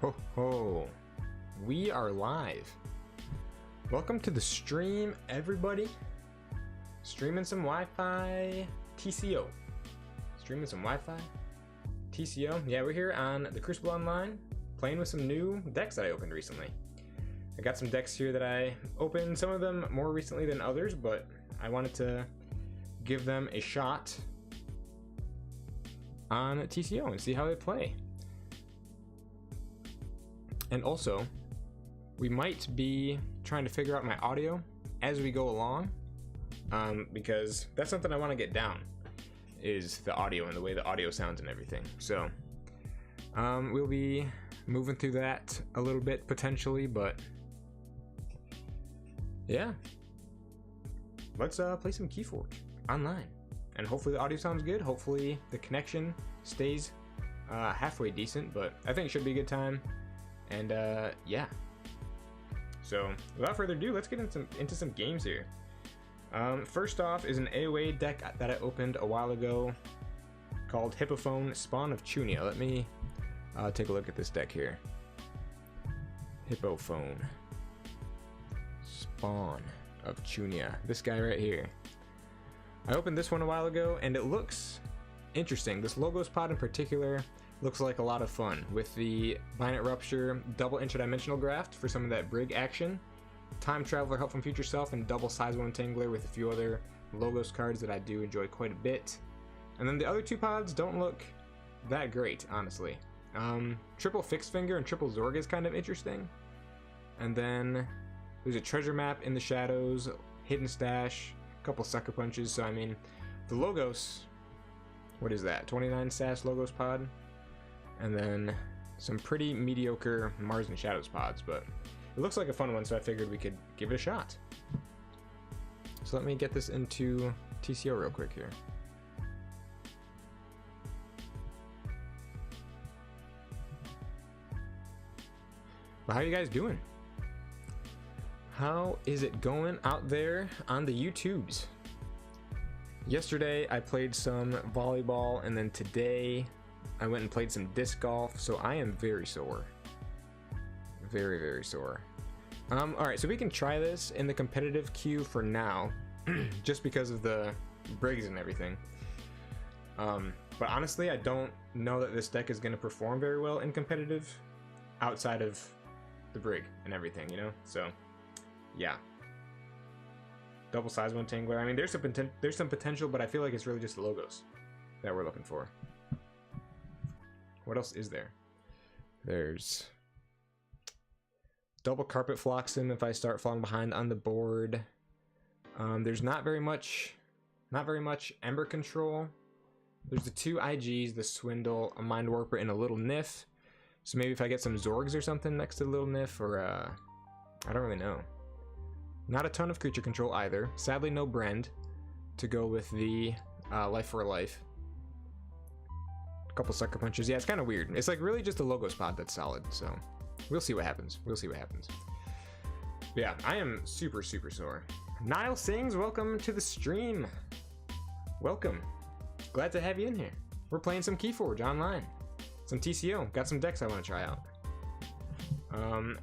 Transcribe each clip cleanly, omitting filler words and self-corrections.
Ho ho! We are live. Welcome to the stream, everybody. Streaming some Wi-Fi TCO. Streaming some Wi-Fi TCO. Yeah, we're here on the Crucible Online, playing with some new decks that I opened recently. I got some decks here that I opened, some of them more recently than others, but I wanted to give them a shot on TCO and see how they play. And also, we might be trying to figure out my audio as we go along, because that's something I want to get down, is the audio and the way the audio sounds and everything. So we'll be moving through that a little bit potentially, but yeah, let's play some KeyForge online, and hopefully the audio sounds good. Hopefully the connection stays halfway decent, but I think it should be a good time. And yeah, so without further ado, let's get into some games here. First off is an AoE deck that I opened a while ago called Hippophone Spawn of Chunia. Let me take a look at this deck here. Hippophone Spawn of Chunia, this guy right here. I opened this one a while ago and it looks interesting. This Logos pod in particular looks like a lot of fun, with the Binate Rupture double interdimensional graft for some of that brig action, Time Traveler Help from Future Self, and double Size 1 Tangler with a few other Logos cards that I do enjoy quite a bit. And then the other two pods don't look that great, honestly. Triple Fixed Finger and Triple Zorg is kind of interesting. And then there's a treasure map in the shadows, hidden stash, a couple sucker punches. So I mean, the Logos, what is that, 29 SAS Logos pod? And then some pretty mediocre Mars and Shadows pods, but it looks like a fun one, so I figured we could give it a shot. So let me get this into TCO real quick here. Well, how are you guys doing? How is it going out there on the YouTubes? Yesterday I played some volleyball, and then today I went and played some disc golf, so I am very sore. Very, very sore. Alright, so we can try this in the competitive queue for now, just because of the brigs and everything. But honestly, I don't know that this deck is going to perform very well in competitive outside of the brig and everything, you know? So, yeah. Double Size 1 Tangler. I mean, there's some potential, but I feel like it's really just the Logos that we're looking for. What else is there? There's double Carpet Flotsam if I start falling behind on the board. There's not very much Ember Control. There's the two IGs, the Swindle, a Mind Warper, and a Little Nif. So maybe if I get some Zorgs or something next to the Little Nif, or I don't really know. Not a ton of creature control either. Sadly, no Brend to go with the Life for Life. Couple sucker punches. Yeah, it's kind of weird. It's like really just a Logos pod that's solid, so we'll see what happens. We'll see what happens. But yeah, I am super, super sore. Nile Sings, welcome to the stream. Welcome. Glad to have you in here. We're playing some KeyForge online. Some TCO. Got some decks I want to try out.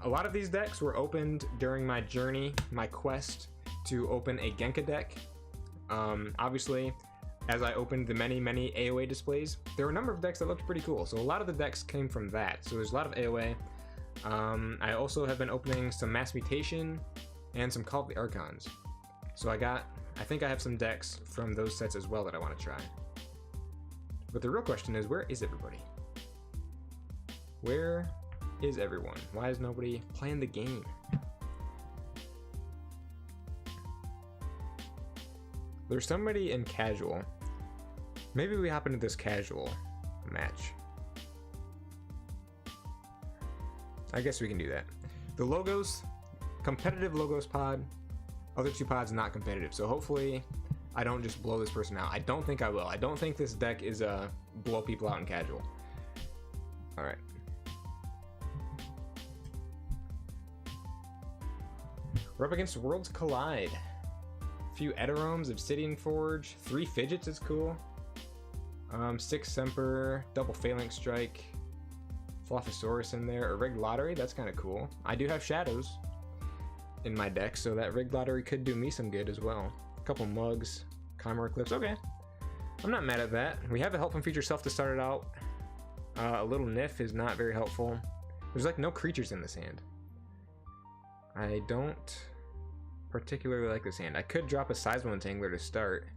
A lot of these decks were opened during my journey, my quest to open a Genka deck. Obviously, as I opened the many AoE displays, there were a number of decks that looked pretty cool. So a lot of the decks came from that. So there's a lot of AoE. I also have been opening some Mass Mutation and some Call of the Archons. So I think I have some decks from those sets as well that I want to try. But the real question is, where is everybody? Where is everyone? Why is nobody playing the game? There's somebody in casual. Maybe we hop into this casual match. I guess we can do that. The Logos, competitive Logos pod, other two pods not competitive. So hopefully I don't just blow this person out. I don't think I will. I don't think this deck is blow people out in casual. All right. We're up against Worlds Collide. A few Eteromes, Obsidian Forge, 3 Fidgets is cool. 6 Semper, double Phalanx Strike, Flophosaurus in there. A Rigged Lottery, that's kind of cool. I do have Shadows in my deck, so that Rigged Lottery could do me some good as well. A couple Mugs, Chimera Clips, okay. I'm not mad at that. We have a Help from Future Self to start it out. A little Nif is not very helpful. There's like no creatures in this hand. I don't particularly like this hand. I could drop a Seismo Entangler to start.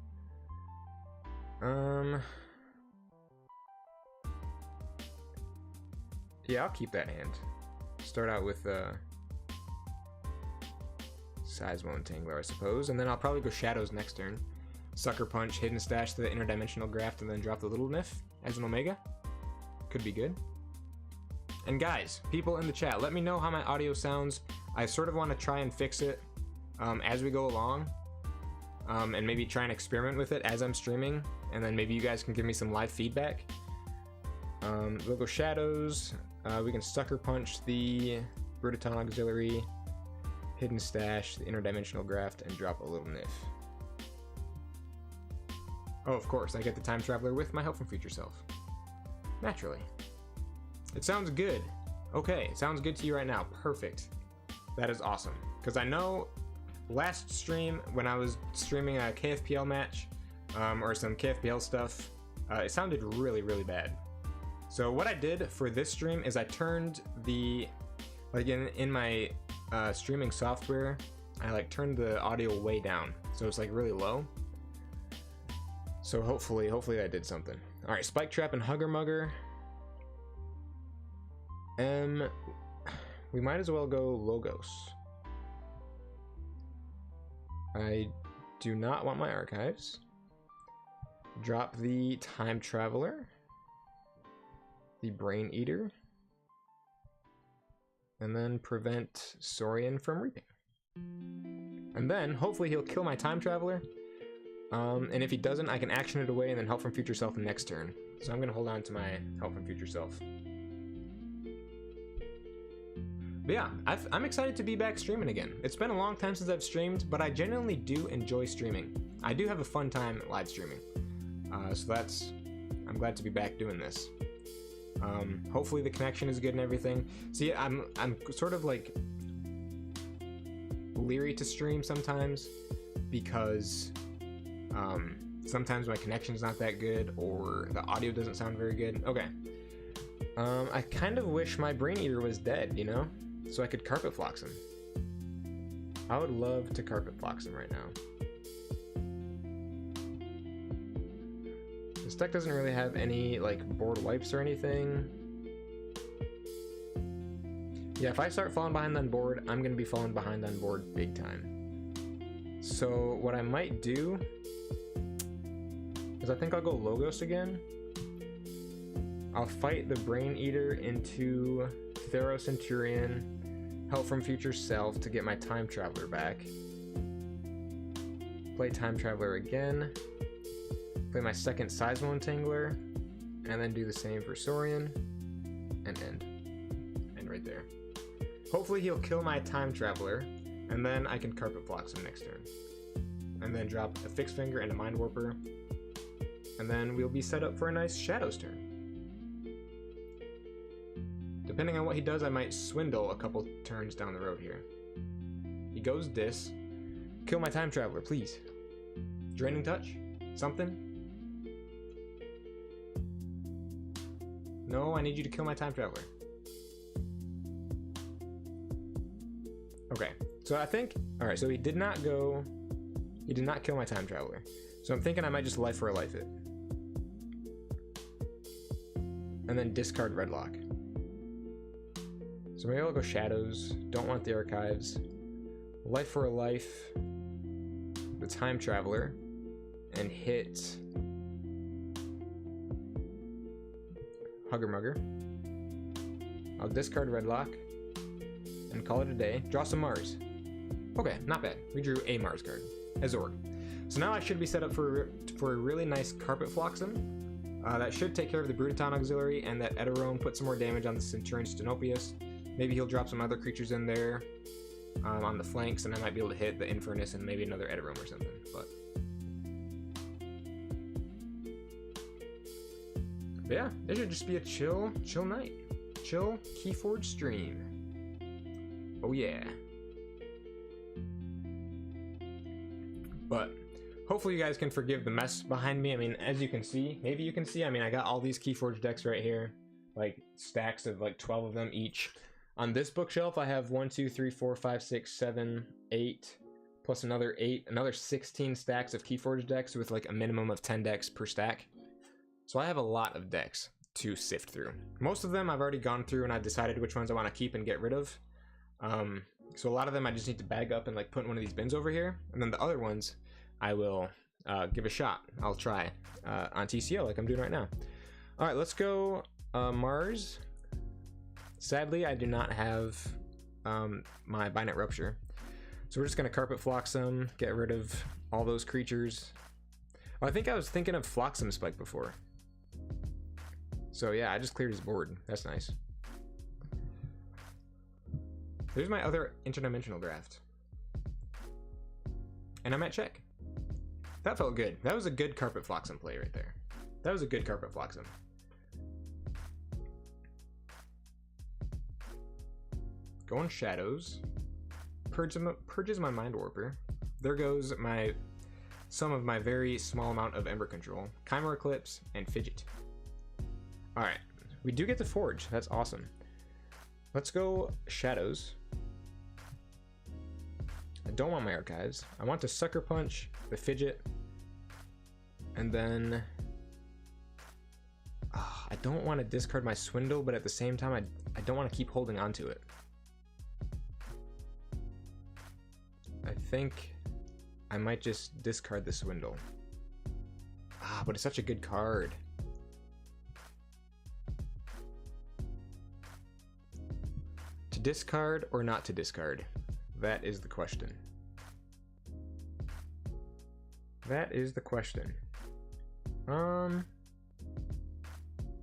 Yeah, I'll keep that hand. Start out with Seismo Entangler, I suppose, and then I'll probably go Shadows next turn. Sucker Punch, Hidden Stash to the Interdimensional Graft, and then drop the Little Nif as an Omega. Could be good. And guys, people in the chat, let me know how my audio sounds. I sort of want to try and fix it as we go along, and maybe try and experiment with it as I'm streaming, and then maybe you guys can give me some live feedback. We'll go Shadows. We can Sucker Punch the Bruticon Auxiliary, Hidden Stash, the Interdimensional Graft, and drop a Little Nif. Oh, of course, I get the Time Traveler with my Help from Future Self. Naturally. It sounds good. Okay, it sounds good to you right now. Perfect. That is awesome. Because I know last stream, when I was streaming a KFPL match, or some KFPL stuff, it sounded really, really bad. So what I did for this stream is I turned the, like in my streaming software, I like turned the audio way down. So it's like really low. So hopefully that did something. All right, Spike Trap and Hugger Mugger. We might as well go Logos. I do not want my archives. Drop the Time Traveler, the Brain Eater, and then prevent Saurian from reaping. And then hopefully he'll kill my Time Traveler. And if he doesn't, I can action it away and then Help from Future Self next turn. So I'm gonna hold on to my Help from Future Self. But yeah, I'm excited to be back streaming again. It's been a long time since I've streamed, but I genuinely do enjoy streaming. I do have a fun time live streaming. So I'm glad to be back doing this. Hopefully the connection is good and everything. See, I'm sort of like leery to stream sometimes because sometimes my connection's not that good or the audio doesn't sound very good. Okay. I kind of wish my Brain Eater was dead, you know? So I could Carpet Flox him. I would love to Carpet Flox him right now. This deck doesn't really have any like board wipes or anything. Yeah, if I start falling behind on board, I'm gonna be falling behind on board big time. So what I might do is I think I'll go Logos again. I'll fight the Brain Eater into Thero Centurion, Help from Future Self to get my Time Traveler back. Play Time Traveler again. Play my second Seismo Entangler, and then do the same for Saurian, and end. End right there. Hopefully he'll kill my Time Traveler, and then I can Carpet Flox him next turn. And then drop a Fixed Finger and a Mind Warper, and then we'll be set up for a nice Shadows turn. Depending on what he does, I might swindle a couple turns down the road here. He goes Dis. Kill my Time Traveler, please. Draining Touch? Something? No, I need you to kill my Time Traveler. Okay, so I think... Alright, so he did not kill my Time Traveler. So I'm thinking I might just Life for a Life it. And then discard Redlock. So maybe I'll go Shadows, don't want the archives. Life for a Life, the Time Traveler, and hit Hugger Mugger. I'll discard Redlock and call it a day. Draw some Mars. Okay, not bad. We drew a Mars card, Azorg. So now I should be set up for a really nice Carpet Floxum. That should take care of the Bruticon Auxiliary and that Eterome, put some more damage on the Centurion Stenopius. Maybe he'll drop some other creatures in there on the flanks, and I might be able to hit the Infernus and maybe another Eterome or something. But yeah, it should just be a chill night. chill KeyForge stream. Oh yeah. But hopefully you guys can forgive the mess behind me. I mean, as you can see, maybe you can see, I mean, I got all these KeyForge decks right here, like stacks of like 12 of them each. On this bookshelf, I have 1, 2, 3, 4, 5, 6, 7, 8, plus another 8, another 16 stacks of KeyForge decks with like a minimum of 10 decks per stack. So I have a lot of decks to sift through. Most of them I've already gone through and I've decided which ones I want to keep and get rid of. So a lot of them I just need to bag up and like put in one of these bins over here. And then the other ones I will give a shot. I'll try on TCO like I'm doing right now. All right, let's go Mars. Sadly, I do not have my Binet Rupture. So we're just gonna Carpet Flotsam, get rid of all those creatures. Oh, I think I was thinking of Flotsam Spike before. So yeah, I just cleared his board. That's nice. There's my other interdimensional draft. And I'm at check. That felt good. That was a good Carpet Flotsam play right there. That was a good Carpet Flotsam. Going Shadows. Purges my Mind Warper. There goes some of my very small amount of Ember Control. Chimera Eclipse and Fidget. Alright. We do get to Forge. That's awesome. Let's go Shadows. I don't want my Archives. I want to Sucker Punch, the Fidget, and then I don't want to discard my Swindle, but at the same time I don't want to keep holding on to it. I think I might just discard the Swindle. But it's such a good card. To discard or not to discard? That is the question. That is the question.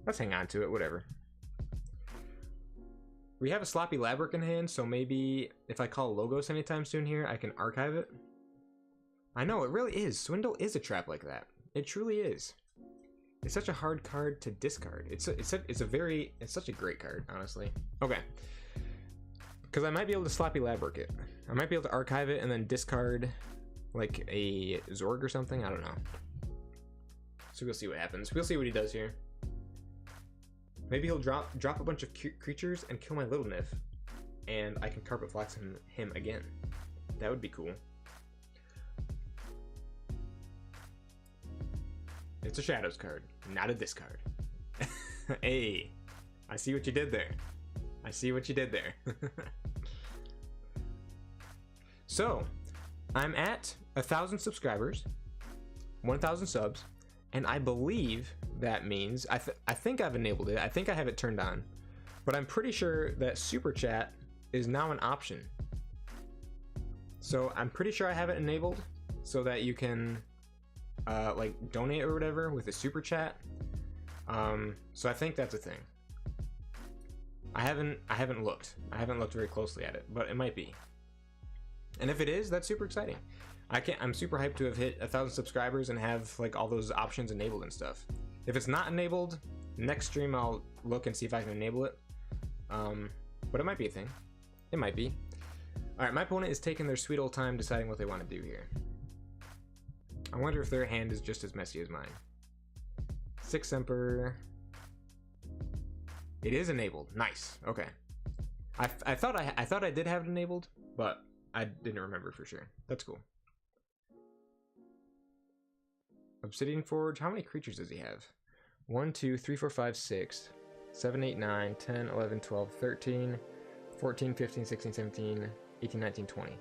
Let's hang on to it, whatever. We have a Sloppy Labyrinth in hand, so maybe if I call Logos anytime soon here, I can archive it. I know, it really is. Swindle is a trap like that. It truly is. It's such a hard card to discard. It's such a great card, honestly. Okay. Because I might be able to Sloppy Labyrinth it. I might be able to archive it and then discard like a Zorg or something. I don't know. So we'll see what happens. We'll see what he does here. Maybe he'll drop a bunch of creatures and kill my Little Nif, and I can Carpet Flotsam him again. That would be cool. It's a Shadows card, not a discard. Hey, I see what you did there. I see what you did there. So, I'm at 1,000 subscribers, 1,000 subs, and I believe that means, I think I've enabled it, I think I have it turned on, but I'm pretty sure that Super Chat is now an option. So I'm pretty sure I have it enabled so that you can like donate or whatever with a Super Chat. So I think that's a thing. I haven't looked very closely at it, but it might be. And if it is, that's super exciting. I'm super hyped to have hit 1,000 subscribers and have like all those options enabled and stuff. If it's not enabled, next stream I'll look and see if I can enable it. But it might be a thing. It might be. Alright, my opponent is taking their sweet old time deciding what they want to do here. I wonder if their hand is just as messy as mine. 6 Emperor. It is enabled. Nice. Okay. I thought I did have it enabled, but I didn't remember for sure. That's cool. Obsidian Forge. How many creatures does he have? 1, 2, 3, 4, 5, 6, 7, 8, 9, 10, 11, 12, 13, 14, 15, 16, 17, 18, 19, 20.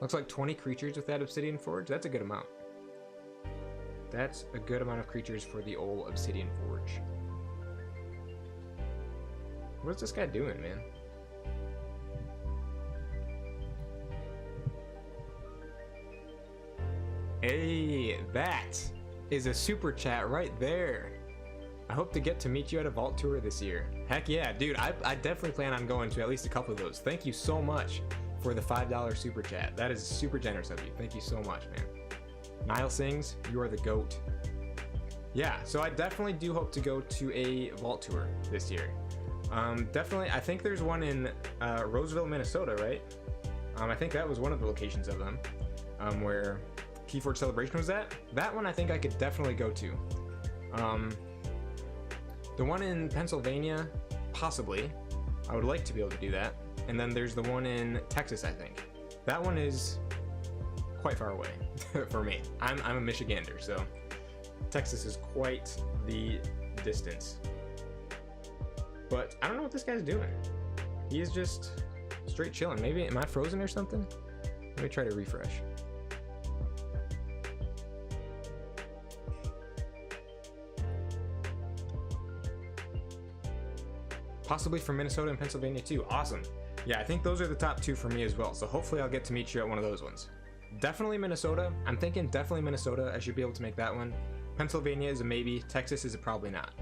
Looks like 20 creatures with that Obsidian Forge. That's a good amount. That's a good amount of creatures for the old Obsidian Forge. What's this guy doing, man? Hey, that is a super chat right there. I hope to get to meet you at a vault tour this year. Heck yeah, dude, I definitely plan on going to at least a couple of those. Thank you so much for the $5 super chat. That is super generous of you. Thank you so much, man. Nile Sings, you are the GOAT. Yeah, so I definitely do hope to go to a vault tour this year. Definitely, I think there's one in Roseville, Minnesota, right? I think that was one of the locations of them, where KeyForge Celebration was at. That one I think I could definitely go to. The one in Pennsylvania, possibly. I would like to be able to do that. And then there's the one in Texas, I think. That one is quite far away for me. I'm a Michigander, so Texas is quite the distance. But I don't know what this guy's doing. He is just straight chilling. Maybe, am I frozen or something? Let me try to refresh. Possibly from Minnesota and Pennsylvania too. Awesome. Yeah, I think those are the top two for me as well. So hopefully I'll get to meet you at one of those ones. Definitely Minnesota. I'm thinking definitely Minnesota. I should be able to make that one. Pennsylvania is a maybe. Texas is a probably not.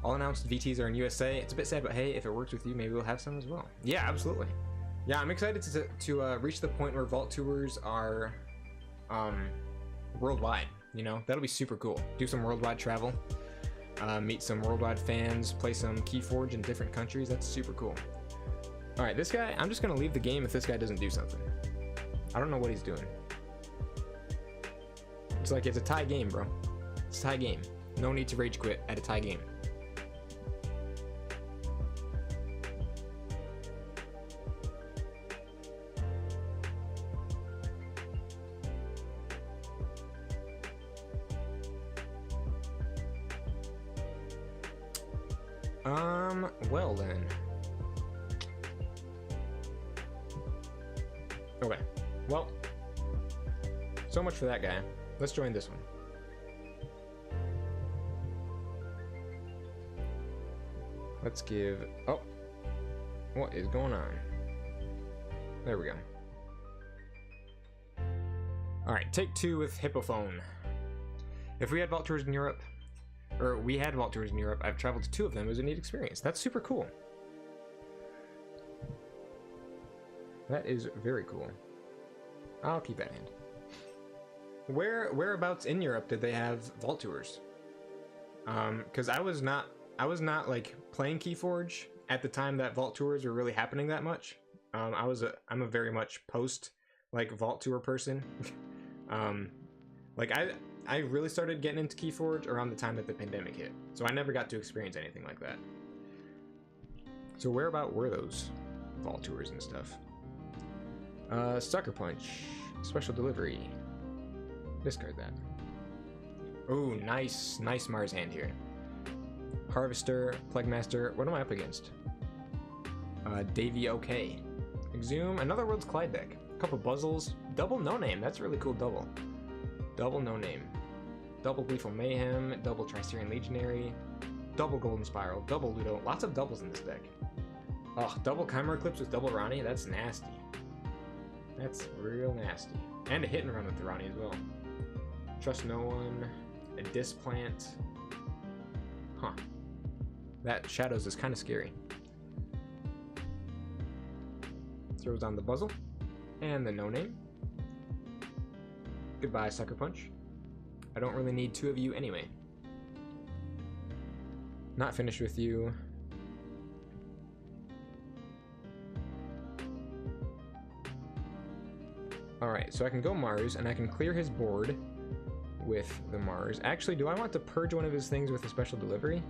All announced VTs are in USA. It's a bit sad, but hey, if it works with you, maybe we'll have some as well. Yeah, absolutely. Yeah, I'm excited to reach the point where Vault Tours are worldwide. You know, that'll be super cool. Do some worldwide travel. Meet some worldwide fans, play some KeyForge in different countries. That's super cool. All right, this guy, I'm just gonna leave the game if this guy doesn't do something. I don't know what he's doing. It's like it's a tie game, bro. It's a tie game. No need to rage quit at a tie game. Well then. Okay, well, so much for that guy. Let's join this one. Let's give, oh, what is going on? There we go. All right, take two with Hippophone. If we had Vault Tours in Europe, or we had Vault Tours in Europe, I've traveled to two of them. It was a neat experience. That's super cool. That is very cool. I'll keep that in hand. Whereabouts in Europe did they have Vault Tours? Because I was not like playing KeyForge at the time that Vault Tours were really happening that much. I'm a very much post like Vault Tour person. Like I really started getting into KeyForge around the time that the pandemic hit, so I never got to experience anything like that. So whereabout were those Vault Tours and stuff? Sucker Punch, Special Delivery. Discard that. Oh, nice Mars hand here. Harvester, Plaguemaster. What am I up against? Davy OK. Exhume, another World's Collide deck. A couple Buzzles, double No Name. That's a really cool double. Double No Name. Double Gleeful Mayhem, double Tricerian Legionary, double Golden Spiral, double Ludo. Lots of doubles in this deck. Oh, double Chimera Eclipse with double Ronnie. That's nasty. That's real nasty. And a hit and run with the Ronnie as well. Trust No One, a Displant. Huh. That Shadows is kind of scary. Throws on the Buzzle and the No Name. Goodbye, Sucker Punch. I don't really need two of you anyway. Not finished with you. Alright, so I can go Mars, and I can clear his board with the Mars. Actually, do I want to purge one of his things with a Special Delivery?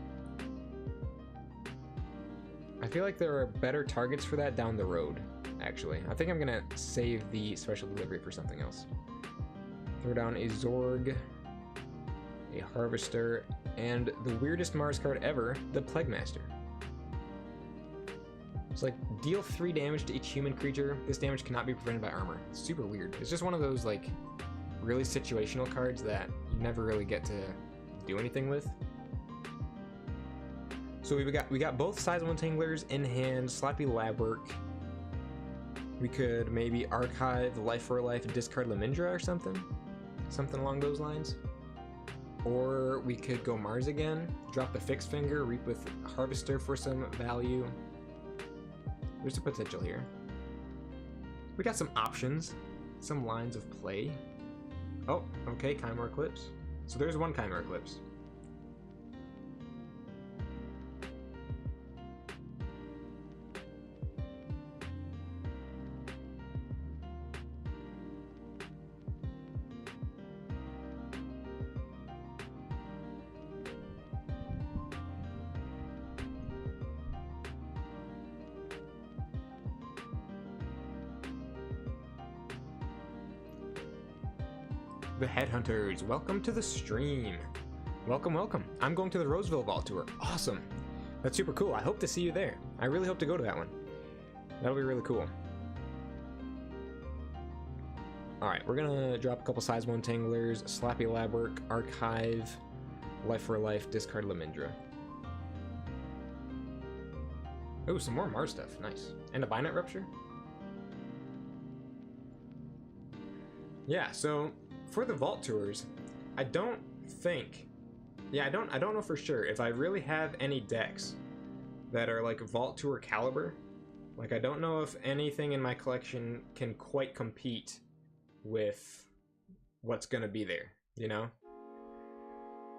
I feel like there are better targets for that down the road, actually. I think I'm gonna save the Special Delivery for something else. Throw down a Zorg, a Harvester, and the weirdest Mars card ever, the Plaguemaster. It's like, deal 3 damage to each human creature. This damage cannot be prevented by armor. It's super weird. It's just one of those, like, really situational cards that you never really get to do anything with. So we got both Sizable Entanglers in hand, Slappy Labwork. We could maybe archive Life for Life and discard Lemindra or something. Something along those lines. Or we could go Mars again, drop the Fixed Finger, Reap with Harvester for some value. There's a potential here. We got some options, some lines of play. Oh, okay, Chimera Eclipse. So there's one Chimera Eclipse. the Headhunters, welcome to the stream. Welcome, welcome. I'm going to the Roseville Vault Tour. Awesome. That's super cool. I hope to see you there. I really hope to go to that one. That'll be really cool. Alright, we're gonna drop a couple size 1 Tanglers, Slappy Labwork, Archive, Life for Life, discard Lamindra. Oh, some more Mars stuff. Nice. And a Binet Rupture? Yeah, so for the Vault Tours, I don't think... Yeah, I don't know for sure if I really have any decks that are like Vault Tour caliber. Like, I don't know if anything in my collection can quite compete with what's gonna be there, you know?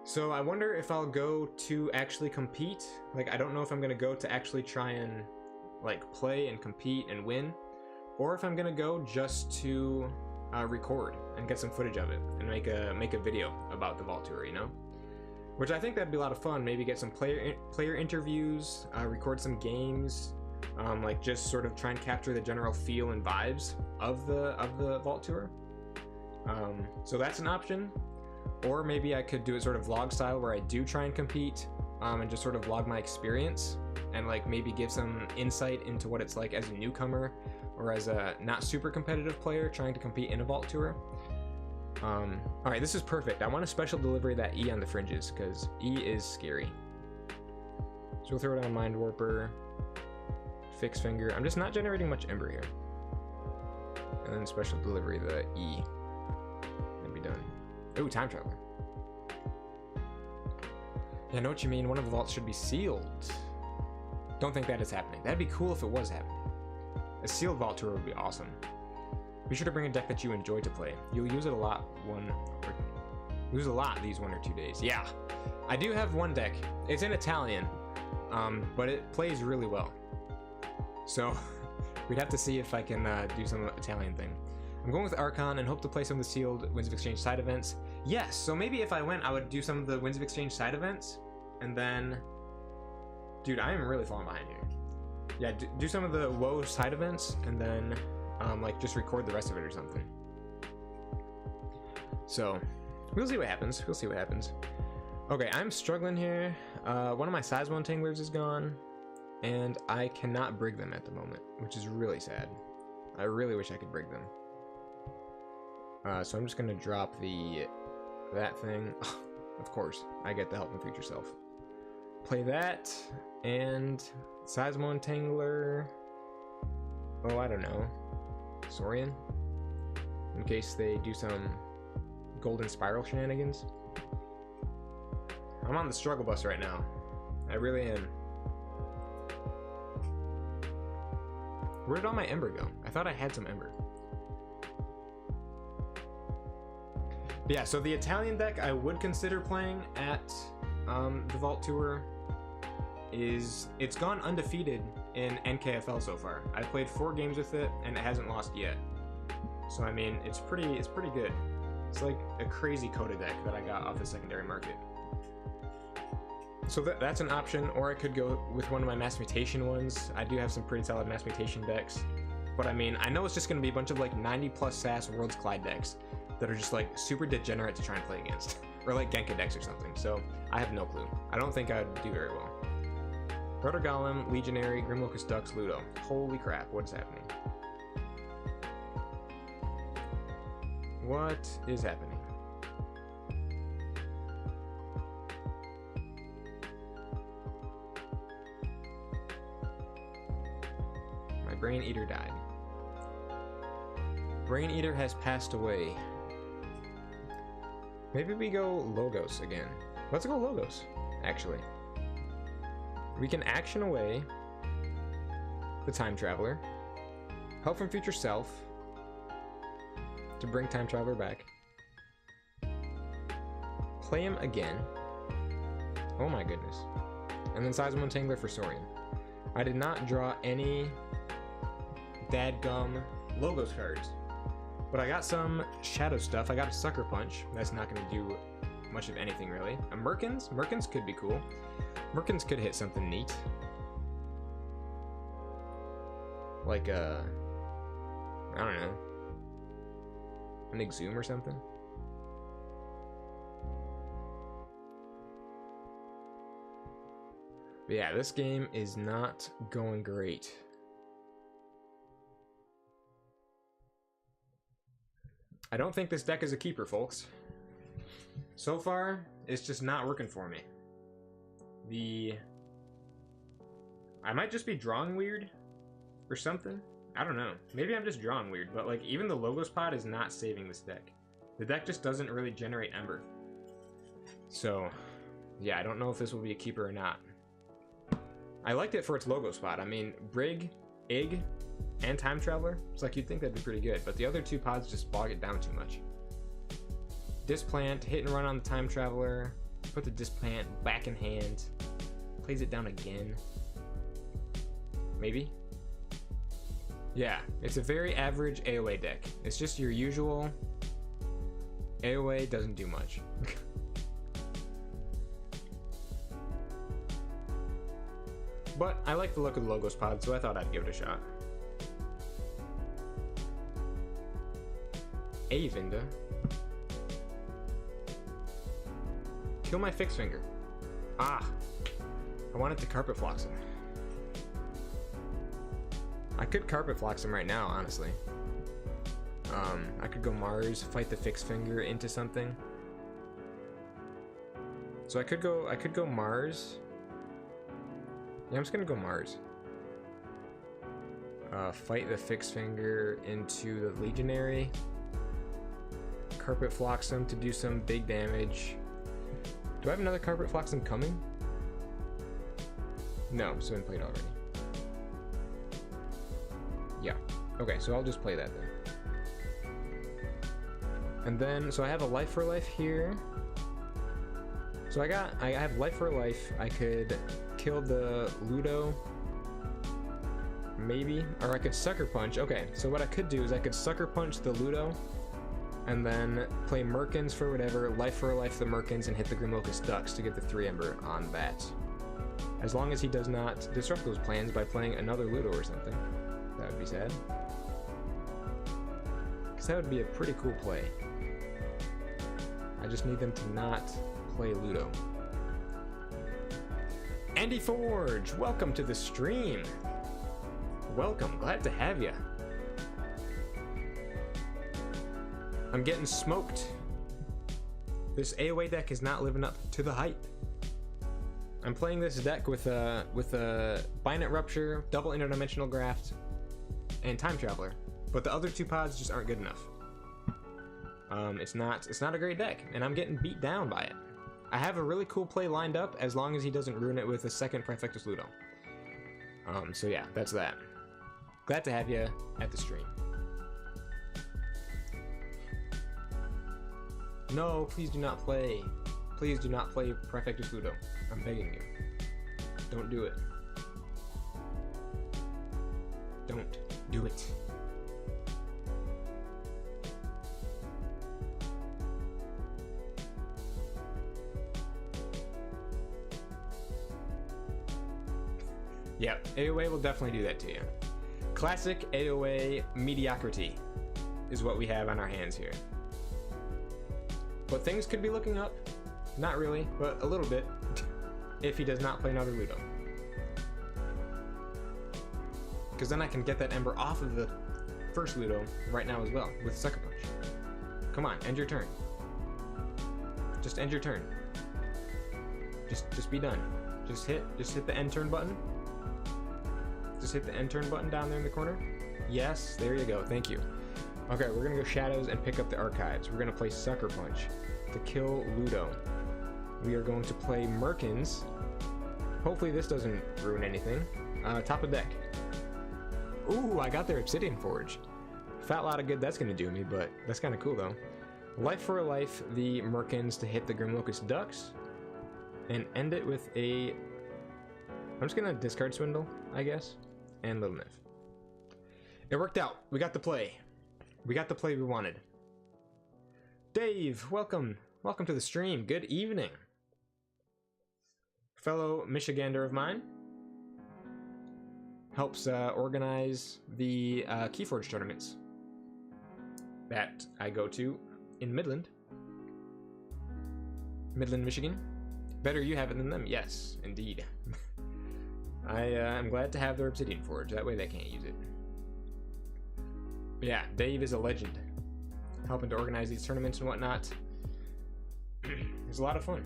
So I wonder if I'll go to actually compete. Like, I don't know if I'm gonna go to actually try and like play and compete and win, or if I'm gonna go just to record and get some footage of it and make a video about the Vault Tour, you know? Which I think that'd be a lot of fun. Maybe get some player interviews, record some games, like just sort of try and capture the general feel and vibes of the Vault Tour. So that's an option. Or maybe I could do it sort of vlog style where I do try and compete, and just sort of vlog my experience and like maybe give some insight into what it's like as a newcomer or as a not super competitive player trying to compete in a Vault Tour. Alright, this is perfect. I want a special delivery of that E on the fringes, because E is scary. So we'll throw it on Mind Warper, Fix Finger. I'm just not generating much Ember here. And then special delivery the E. And be done. Ooh, Time Traveler. Yeah, I know what you mean. One of the vaults should be sealed. Don't think that is happening. That'd be cool if it was happening. A sealed Vault Tour would be awesome. Be sure to bring a deck that you enjoy to play. You'll use it a lot these 1 or 2 days. Yeah, I do have one deck. It's in Italian, but it plays really well. So we'd have to see if I can do some Italian thing. I'm going with Archon and hope to play some of the sealed Winds of Exchange side events. Yes, so maybe if I went, I would do some of the Winds of Exchange side events, and then... Dude, I am really falling behind here. Yeah, do some of the WoW side events, and then... like just record the rest of it or something. So we'll see what happens. We'll see what happens. Okay, I'm struggling here. One of my size 1 Tanglers is gone, and I cannot brig them at the moment, which is really sad. I really wish I could brig them. So I'm just gonna drop that thing. Of course, I get the Help from Future Self. Play that and size 1 Tangler. Oh, I don't know. Saurian, in case they do some Golden Spiral shenanigans. I'm on the struggle bus right now. I really am. Where did all my Ember go? I thought I had some Ember. But yeah, so the Italian deck I would consider playing at the Vault Tour it's gone undefeated in NKFL so far. I've played 4 games with it and it hasn't lost yet. So I mean, it's pretty good. It's like a crazy Coda deck that I got off the secondary market. So that's an option, or I could go with one of my Mass Mutation ones. I do have some pretty solid Mass Mutation decks. But I mean, I know it's just going to be a bunch of like 90+ SAS Worlds Collide decks that are just like super degenerate to try and play against. Or like Genka decks or something. So I have no clue. I don't think I'd do very well. Rotor Golem, Legionary, Grimlocust Dux, Ludo. Holy crap, what's happening? What is happening? My Brain Eater died. Brain Eater has passed away. Maybe we go Logos again. Let's go Logos, actually. We can action away the Time Traveler, Help from Future Self to bring Time Traveler back, play him again, oh my goodness, and then size 1 Tangler for Saurian. I did not draw any dadgum Logos cards, but I got some shadow stuff. I got a Sucker Punch, that's not going to do much of anything really. A Merkins could be cool. Merkins could hit something neat. Like I don't know, an Exhume or something. But yeah, this game is not going great. I don't think this deck is a keeper, folks. So far, it's just not working for me. I might just be drawing weird or something. I don't know. Maybe I'm just drawing weird, but like even the Logos pod is not saving this deck. The deck just doesn't really generate Ember. So, yeah, I don't know if this will be a keeper or not. I liked it for its Logos pod. I mean, Brig, Ig, and Time Traveler. It's like you'd think that'd be pretty good, but the other two pods just bog it down too much. Displant, hit and run on the Time Traveler, put the Displant back in hand, plays it down again. Maybe? Yeah, it's a very average AoA deck. It's just your usual AoA, doesn't do much. But I like the look of the Logos pod, so I thought I'd give it a shot. Avinda. Kill my Fixed Finger. Ah! I wanted to Carpet Flox him. I could Carpet Flox him right now, honestly. I could go Mars, fight the Fixed Finger into something. So I could go Mars. Yeah, I'm just gonna go Mars. Fight the Fixed Finger into the Legionary. Carpet Flox him to do some big damage. Do I have another Carpet Flox him coming? No, it's been played already. Yeah. Okay, so I'll just play that then. And then, so I have a Life for Life here. So I have Life for Life. I could kill the Ludo, maybe, or I could Sucker Punch. Okay, so what I could do is I could Sucker Punch the Ludo, and then play Merkins for whatever, Life for Life the Merkins, and hit the Grimlocust Ducks to get the 3 Ember on that. As long as he does not disrupt those plans by playing another Ludo or something. That would be sad. Because that would be a pretty cool play. I just need them to not play Ludo. Andy Forge, welcome to the stream. Welcome, glad to have you. I'm getting smoked. This AoA deck is not living up to the hype. I'm playing this deck with a Binate Rupture, double interdimensional graft, and Time Traveler, but the other two pods just aren't good enough. It's not a great deck, and I'm getting beat down by it. I have a really cool play lined up as long as he doesn't ruin it with a second Trifectus Ludo. So yeah, that's that. Glad to have you at the stream. No, please do not play. Please do not play Trifectus Ludo. I'm begging you. Don't do it. Don't do it. Yeah, AoA will definitely do that to you. Classic AoA mediocrity is what we have on our hands here. But things could be looking up. Not really, but a little bit. If he does not play another Ludo. Because then I can get that Ember off of the first Ludo right now as well, with Sucker Punch. Come on, end your turn. Just end your turn. Just be done. Just hit the end turn button. Just hit the end turn button down there in the corner. Yes, there you go, thank you. Okay, we're gonna go Shadows and pick up the Archives. We're gonna play Sucker Punch to kill Ludo. We are going to play Merkins. Hopefully this doesn't ruin anything. Top of deck. Ooh, I got their Obsidian Forge. Fat lot of good that's gonna do me, but that's kind of cool though. Life for Life, the Merkins to hit the Grimlocust Ducks, and end it with a... I'm just gonna discard Swindle, I guess, and Little Nymph. It worked out. We got the play. We got the play we wanted. Dave, welcome. Welcome to the stream. Good evening. Fellow Michigander of mine. Helps organize the KeyForge tournaments that I go to in Midland, Michigan. Better you have it than them. Yes, indeed. I'm glad to have their Obsidian Forge. That way they can't use it. But yeah, Dave is a legend. Helping to organize these tournaments and whatnot. It's a lot of fun.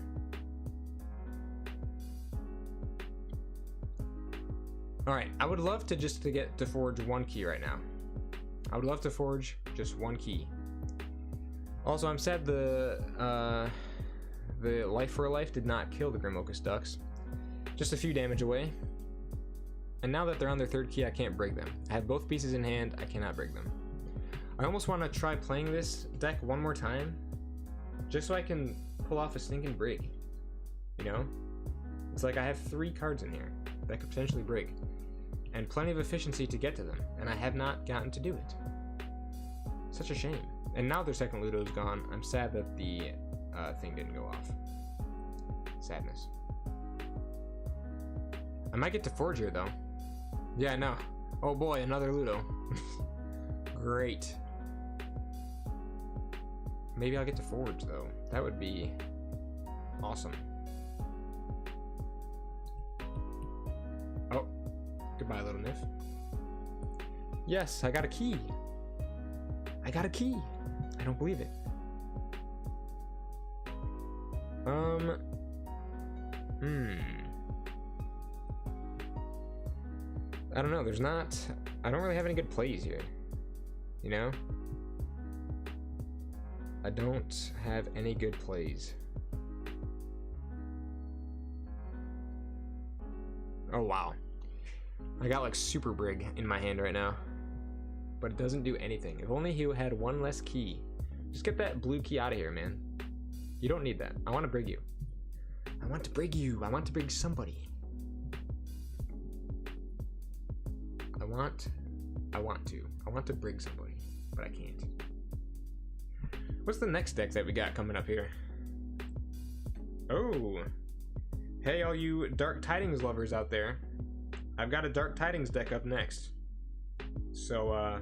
Alright, I would love to just get to forge one key right now. I would love to forge just one key. Also, I'm sad the Life for a Life did not kill the Grimlocust ducks. Just a few damage away. And now that they're on their third key, I can't break them. I have both pieces in hand, I cannot break them. I almost want to try playing this deck one more time, just so I can pull off a stinking break. You know? It's like I have 3 cards in here that could potentially break, and plenty of efficiency to get to them, and I have not gotten to do it. Such a shame. And now their second Ludo's gone. I'm sad that the thing didn't go off. Sadness. I might get to forge here though. Yeah, I know. Oh boy, another Ludo. Great. Maybe I'll get to forge though. That would be awesome. Oh, goodbye, little Niff. Yes, I got a key. I got a key. I don't believe it. I don't know, I don't really have any good plays here. You know? I don't have any good plays. Oh wow. I got like Super Brig in my hand right now. But it doesn't do anything. If only he had one less key. Just get that blue key out of here, man. You don't need that. I want to brig you. I want to brig you. I want to brig somebody. I want to brig somebody, but I can't. What's the next deck that we got coming up here? Oh, hey all you Dark Tidings lovers out there. I've got a Dark Tidings deck up next. So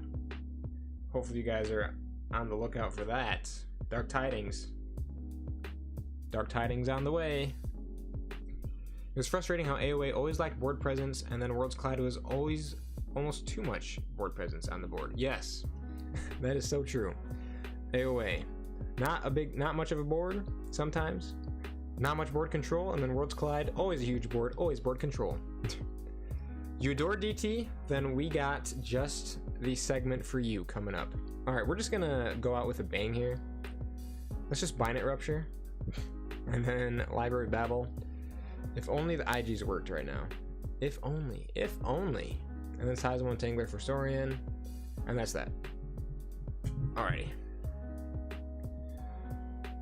hopefully you guys are on the lookout for that. Dark Tidings. Dark Tidings on the way. It was frustrating how AOA always lacked board presence, and then Worlds Collide was always almost too much board presence on the board. Yes, that is so true. AOA, not much of a board sometimes, not much board control, and then Worlds Collide, always a huge board, always board control. You adore DT? Then we got just the segment for you coming up. All right, we're just gonna go out with a bang here. Let's just Binet Rupture, and then Library Babble. If only the IGs worked right now. If only. And then Seismo and Tangler for Saurian, and that's that. Alrighty.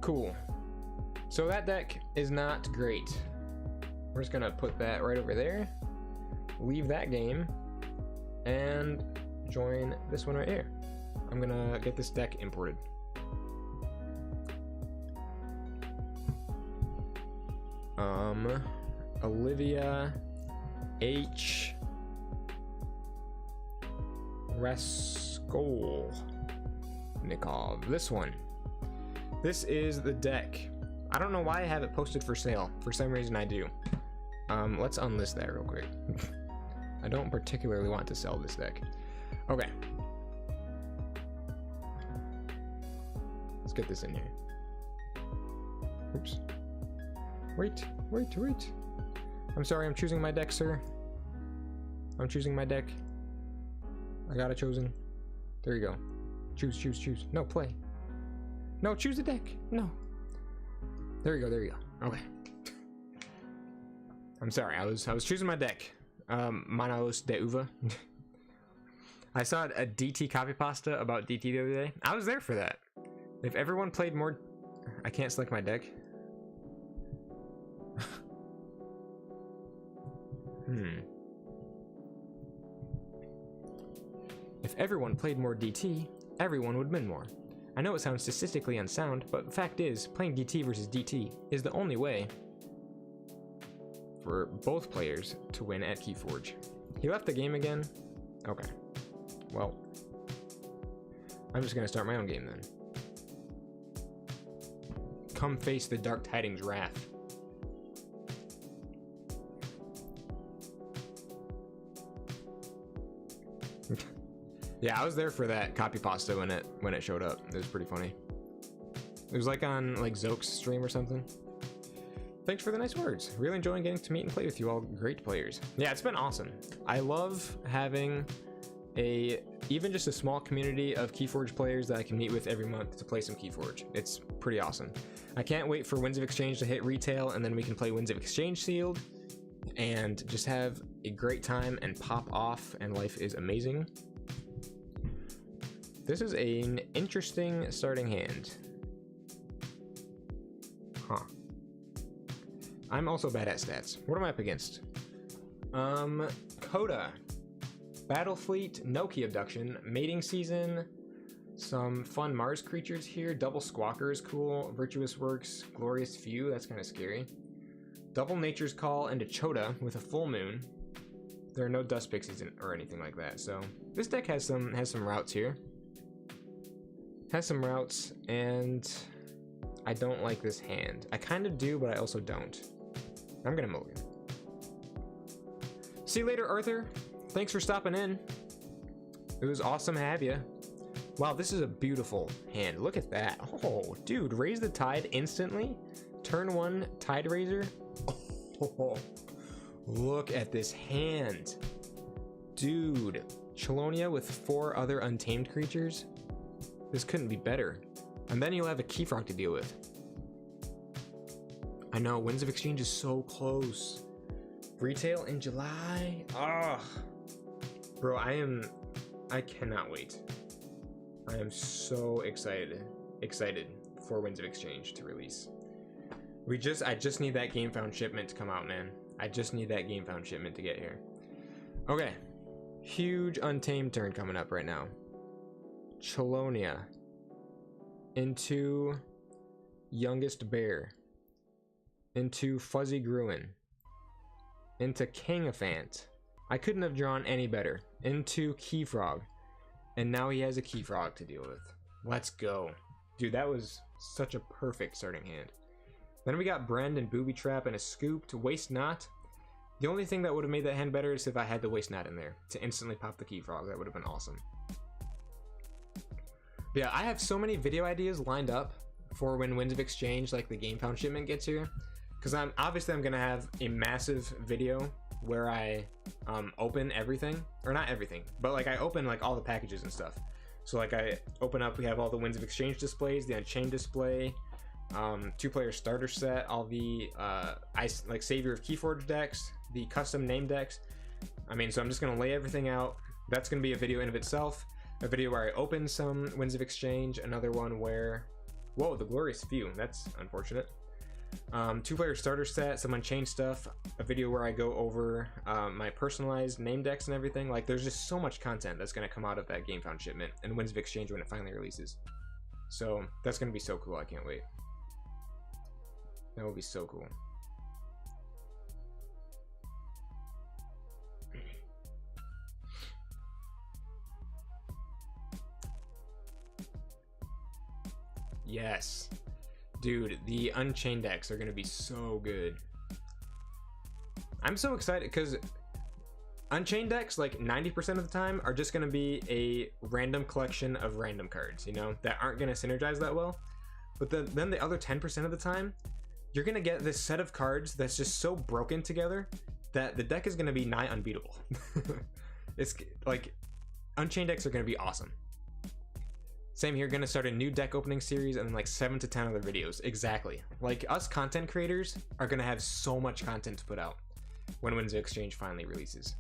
Cool. So that deck is not great. We're just gonna put that right over there, leave that game, and join this one right here. I'm gonna get this deck imported. Olivia H. Raskolnikov. This one. This is the deck. I don't know why I have it posted for sale. For some reason I do. Let's unlist that real quick. I don't particularly want to sell this deck. Okay. Let's get this in here. Oops. Wait. I'm sorry, I'm choosing my deck, sir. I'm choosing my deck. I got it chosen. There you go. Choose. No, play. No, choose the deck. No. There you go. Okay. I'm sorry, I was choosing my deck. Manos de Uva. I saw a DT copy pasta about DT the other day. I was there for that. If everyone played more... I can't select my deck. If everyone played more DT, everyone would win more. I know it sounds statistically unsound, but the fact is, playing DT versus DT is the only way for both players to win at KeyForge. He left the game again? Okay. Well, I'm just gonna start my own game then. Come face the Dark Tidings wrath. Yeah, I was there for that copy pasta when it showed up. It was pretty funny. It was like on like Zoke's stream or something. Thanks for the nice words. Really enjoying getting to meet and play with you all great players. Yeah, it's been awesome. I love having even just a small community of KeyForge players that I can meet with every month to play some KeyForge. It's pretty awesome. I can't wait for Winds of Exchange to hit retail, and then we can play Winds of Exchange sealed and just have a great time and pop off, and life is amazing. This is an interesting starting hand. Huh. I'm also bad at stats. What am I up against? Coda. Battlefleet, no key abduction, mating season, some fun Mars creatures here, double squawker is cool, virtuous works, glorious few, that's kind of scary. Double nature's call and a Chota with a full moon. There are no dust pixies or anything like that, so this deck has some routes here. Has some routes, and I don't like this hand. I kind of do, but I also don't. I'm gonna mulligan. See you later, Arthur. Thanks for stopping in. It was awesome to have you. Wow, this is a beautiful hand. Look at that. Oh, dude, raise the tide instantly. Turn 1 tide raiser. Oh, look at this hand. Dude, Chelonia with 4 other untamed creatures. This couldn't be better. And then you'll have a KeyFrog to deal with. I know, Winds of Exchange is so close. Retail in July. Ah. Bro, I cannot wait. I am so excited for Winds of Exchange to release. I just need that game found shipment to come out, man. I just need that game found shipment to get here. Okay, huge untamed turn coming up right now. Chelonia into Youngest Bear, into Fuzzy Gruen, into Kingafant. I couldn't have drawn any better. Into KeyFrog. And now he has a KeyFrog to deal with. Let's go. Dude, that was such a perfect starting hand. Then we got Brend and Booby Trap and a Scoop to Waste Not. The only thing that would have made that hand better is if I had the Waste Not in there to instantly pop the KeyFrog. That would have been awesome. But yeah, I have so many video ideas lined up for when Winds of Exchange, like the game found shipment, gets here. Because I'm gonna have a massive video where I open everything, or not everything, but like I open like all the packages and stuff. So like I open up, we have all the Winds of Exchange displays, the Unchained display, 2-player starter set, all the like Savior of KeyForge decks, the custom name decks. I mean, so I'm just gonna lay everything out. That's gonna be a video in of itself. A video where I open some Winds of Exchange, another one where, whoa, the Glorious Few, that's unfortunate. 2-player starter set, some Unchained stuff, a video where I go over my personalized name decks and everything. Like, there's just so much content that's going to come out of that game found shipment and Winds of Exchange when it finally releases. So that's going to be so cool. I can't wait. That will be so cool. Yes. Dude, the Unchained decks are going to be so good. I'm so excited because Unchained decks, like 90% of the time, are just going to be a random collection of random cards, you know, that aren't going to synergize that well. But then the other 10% of the time, you're going to get this set of cards that's just so broken together that the deck is going to be nigh unbeatable. It's like, Unchained decks are going to be awesome. Same here, gonna start a new deck opening series and then like 7 to 10 other videos. Exactly. Like, us content creators are gonna have so much content to put out when Winds of Exchange finally releases.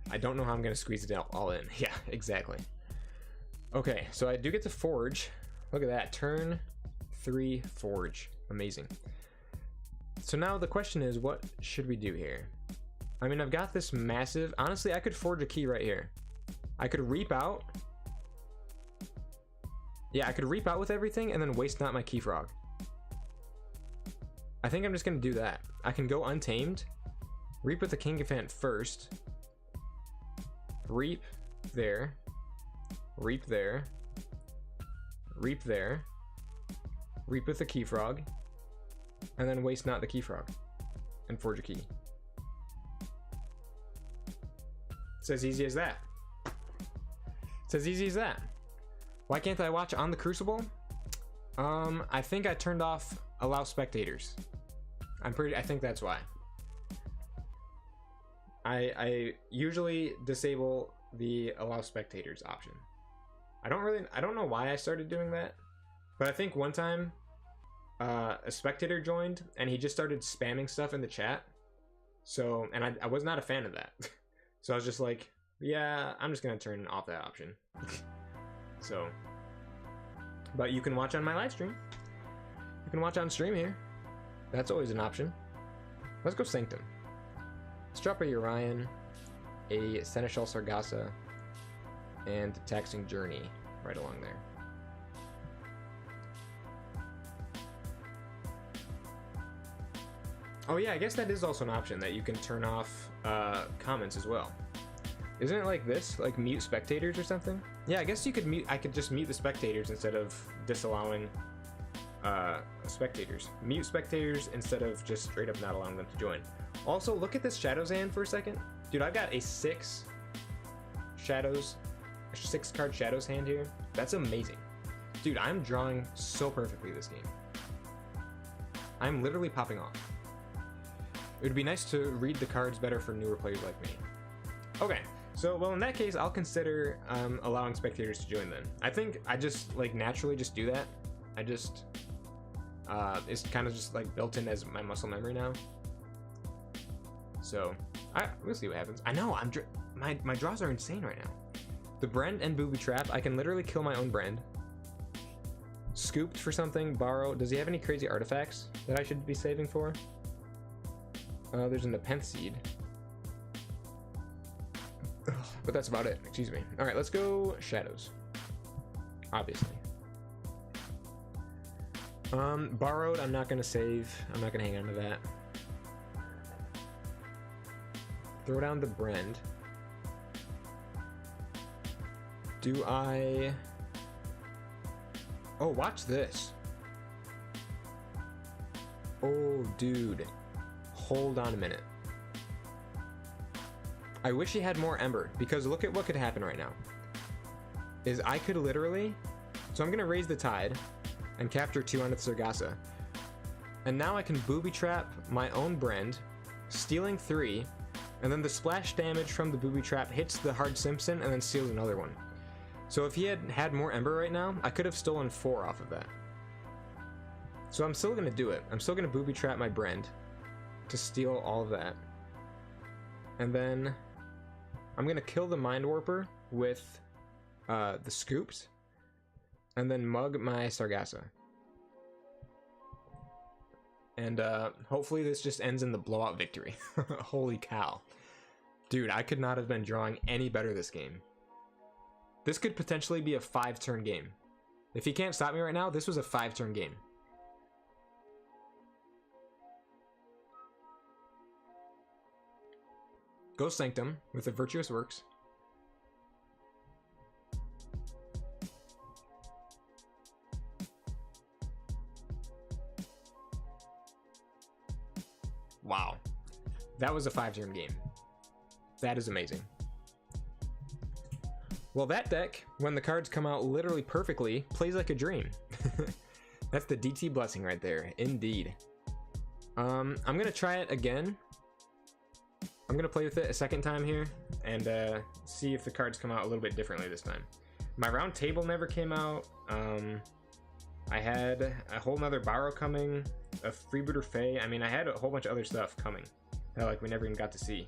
I don't know how I'm gonna squeeze it all in. Yeah, exactly. Okay, so I do get to Forge. Look at that, turn 3 Forge. Amazing. So now the question is, what should we do here? I mean, I've got this massive, honestly, I could Forge a key right here. I could Reap Out. Yeah, I could Reap Out with everything and then Waste Not my KeyFrog. I think I'm just gonna do that. I can go Untamed, Reap with the Kingafant first, Reap there, Reap there, Reap there, Reap with the KeyFrog, and then Waste Not the KeyFrog, and Forge a key. It's as easy as that. It's as easy as that. Why can't I watch on the Crucible? I think I turned off allow spectators. I think that's why. I usually disable the allow spectators option. I don't know why I started doing that, but I think one time a spectator joined and he just started spamming stuff in the chat. So, and I was not a fan of that. So I was just like, yeah, I'm just gonna turn off that option. So, but you can watch on my live stream. You can watch on stream here. That's always an option. Let's go Sanctum. Let's drop a Urian, a Seneschal Sargassa, and Taxing Journey right along there. Oh yeah, I guess that is also an option that you can turn off comments as well. Isn't it like this? Like mute spectators or something? Yeah, I guess you could mute. I could just mute the spectators instead of disallowing spectators. Mute spectators instead of just straight up not allowing them to join. Also, look at this Shadows hand for a second. Dude, I've got a 6 card Shadows hand here. That's amazing. Dude, I'm drawing so perfectly this game. I'm literally popping off. It would be nice to read the cards better for newer players like me. Okay, so, well, in that case, I'll consider allowing spectators to join then. I think I just, like, naturally just do that. I just, it's kind of just, like, built in as my muscle memory now. So, we'll see what happens. I know, my draws are insane right now. The Brand and Booby Trap, I can literally kill my own Brand. Scooped for something, borrow. Does he have any crazy artifacts that I should be saving for? There's a Nepenthe Seed. But that's about it, excuse me. Alright, let's go Shadows. Obviously. Borrowed, I'm not gonna save. I'm not gonna hang on to that. Throw down the Brand. Do I... Oh, watch this. Oh, dude. Hold on a minute. I wish he had more Ember, because look at what could happen right now. Is I could literally... So I'm going to raise the Tide and capture 2 onto the Sargassa. And now I can Booby Trap my own Brand, stealing 3, and then the splash damage from the Booby Trap hits the Hard Simpson and then steals another one. So if he had had more Ember right now, I could have stolen 4 off of that. So I'm still going to do it. I'm still going to Booby Trap my Brand to steal all of that. And then I'm going to kill the Mind Warper with the Scoops, and then mug my Sargassa. And hopefully this just ends in the blowout victory. Holy cow. Dude, I could not have been drawing any better this game. This could potentially be a 5-turn game. If he can't stop me right now, this was a 5-turn game. Go Sanctum with the Virtuous Works. Wow. That was a 5-turn game. That is amazing. Well, that deck, when the cards come out literally perfectly, plays like a dream. That's the DT blessing right there. Indeed. I'm going to try it again. I'm going to play with it a second time here and see if the cards come out a little bit differently this time. My round table never came out. I had a whole nother borrow coming, a Freebooter Fae. I mean, I had a whole bunch of other stuff coming that like we never even got to see.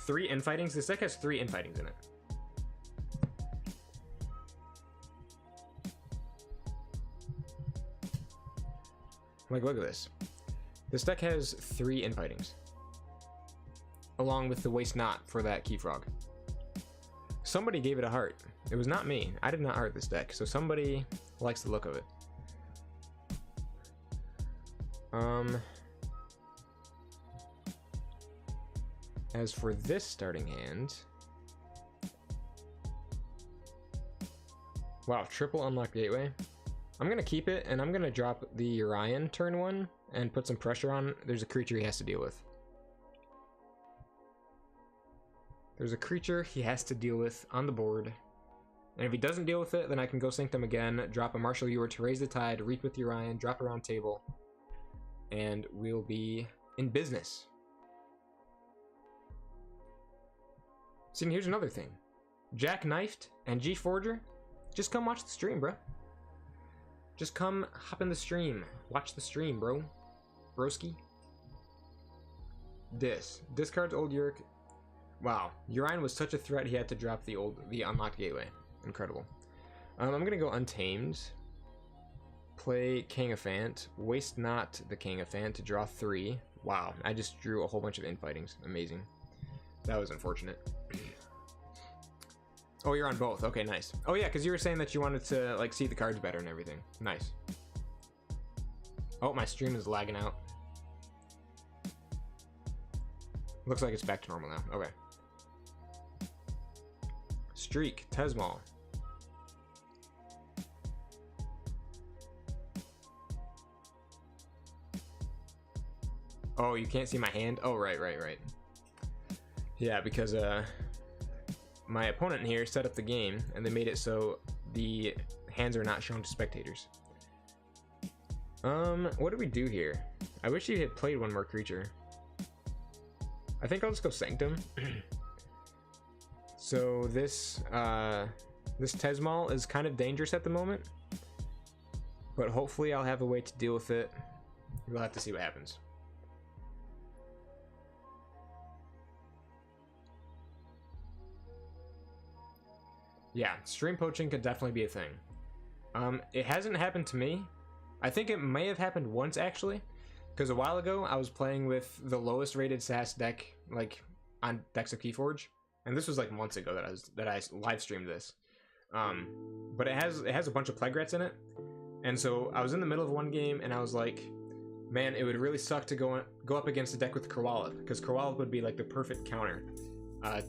3 infightings. This deck has 3 infightings in it. Like, look at this. This deck has 3 infightings, along with the Waste Not for that Key Frog. Somebody gave it a heart. It was not me. I did not heart this deck, so somebody likes the look of it. As for this starting hand... Wow, triple unlocked gateway. I'm going to keep it, and I'm going to drop the Urian turn 1 and put some pressure on. There's a creature he has to deal with. There's a creature he has to deal with on the board. And if he doesn't deal with it, then I can go Sanctum again, drop a Martial Ewer to raise the tide, reap with Urian, drop a round table, and we'll be in business. See, here's another thing. Jack Knifed and G-Forger, just come watch the stream, bro. Just come hop in the stream. Watch the stream, bro. Broski. Discards Old Yurk. Wow, Urian was such a threat he had to drop the unlocked gateway. Incredible. I'm gonna go Untamed. Play King-of-Fant. Waste not the King-of-Fant to draw 3. Wow, I just drew a whole bunch of infightings. Amazing. That was unfortunate. Oh, you're on both. Okay, nice. Oh yeah, because you were saying that you wanted to like see the cards better and everything. Nice. Oh, my stream is lagging out. Looks like it's back to normal now. Okay. Streak, Tesmal. Oh, you can't see my hand? Oh, right. Yeah, because my opponent here set up the game and they made it so the hands are not shown to spectators. What do we do here? I wish he had played one more creature. I think I'll just go Sanctum. So this Tesmal is kind of dangerous at the moment, but hopefully I'll have a way to deal with it. We'll have to see what happens. Yeah, stream poaching could definitely be a thing. It hasn't happened to me. I think it may have happened once actually, because a while ago I was playing with the lowest rated SAS deck, like on decks of KeyForge, and this was like months ago that I live streamed this. But it has a bunch of Plague Rats in it, and so I was in the middle of one game and I was like, man, it would really suck to go up against a deck with Kerwallop, because Kerwallop would be like the perfect counter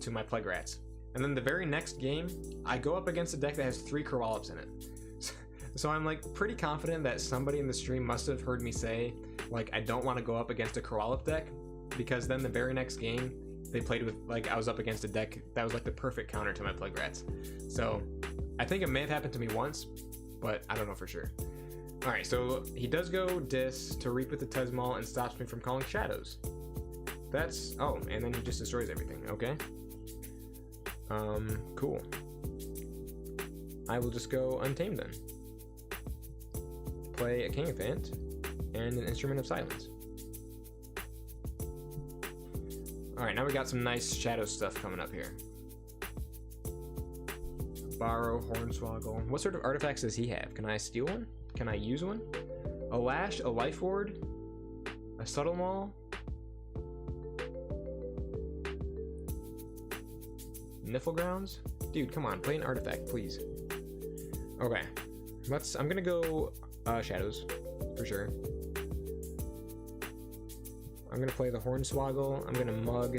to my Plague Rats. And then the very next game, I go up against a deck that has 3 Kerwallops in it. So I'm like pretty confident that somebody in the stream must have heard me say, like, I don't want to go up against a Kerwallop deck, because then the very next game, they played with, like, I was up against a deck that was like the perfect counter to my Plague Rats. So I think it may have happened to me once, but I don't know for sure. Alright, so he does go Dis to reap with the Tesmal and stops me from calling Shadows. That's, oh, and then he just destroys everything, okay. Cool. I will just go Untamed then. Play a King-of-Fant and an Instrument of Silence. Alright, now we got some nice shadow stuff coming up here. Borrow, Hornswoggle. What sort of artifacts does he have? Can I steal one? Can I use one? A Lash, a Life Ward, a Subtle Maul, Nifflegrounds? Dude, come on, play an artifact, please. Okay, I'm gonna go Shadows, for sure. I'm gonna play the Hornswoggle, I'm gonna mug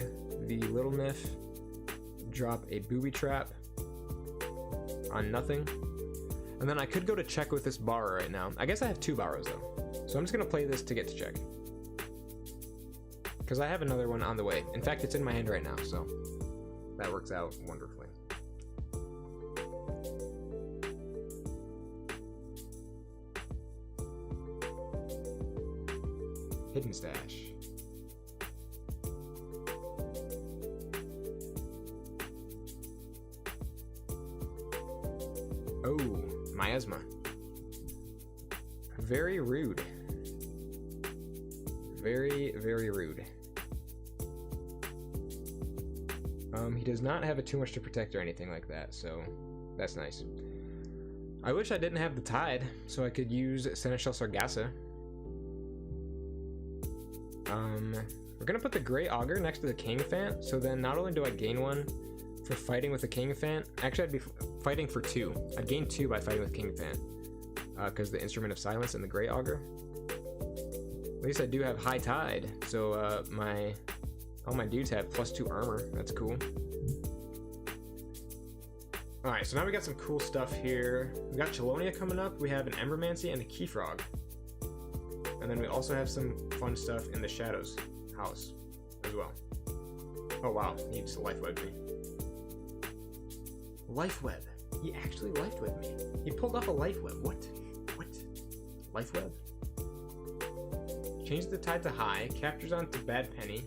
the Little Niff, drop a Booby Trap on nothing, and then I could go to check with this Borrow right now. I guess I have 2 Borrows though, so I'm just gonna play this to get to check. Because I have another one on the way. In fact, it's in my hand right now, so that works out wonderfully. Hidden Stash. Oh, Miasma. Very rude. Very, very rude. He does not have a too much to protect or anything like that, so that's nice. I wish I didn't have the Tide, so I could use Seneschal Sargasso. We're gonna put the Grey Augur next to the King-of-Fant, so then not only do I gain 1 for fighting with the King-of-Fant, actually I'd be fighting for 2. I'd gain 2 by fighting with King-of-Fant, because the Instrument of Silence and the Grey Augur. At least I do have High Tide, so all my dudes have +2 armor. That's cool. Alright, so now we got some cool stuff here. We got Chelonia coming up, we have an Aembermedes and a Keyfrog. And then we also have some fun stuff in the Shadows house as well. Oh wow, he just Life Webbed me. Life Web. He actually life with me. He pulled off a life web. What? What? Life web? Change the tide to high. Captures onto bad penny.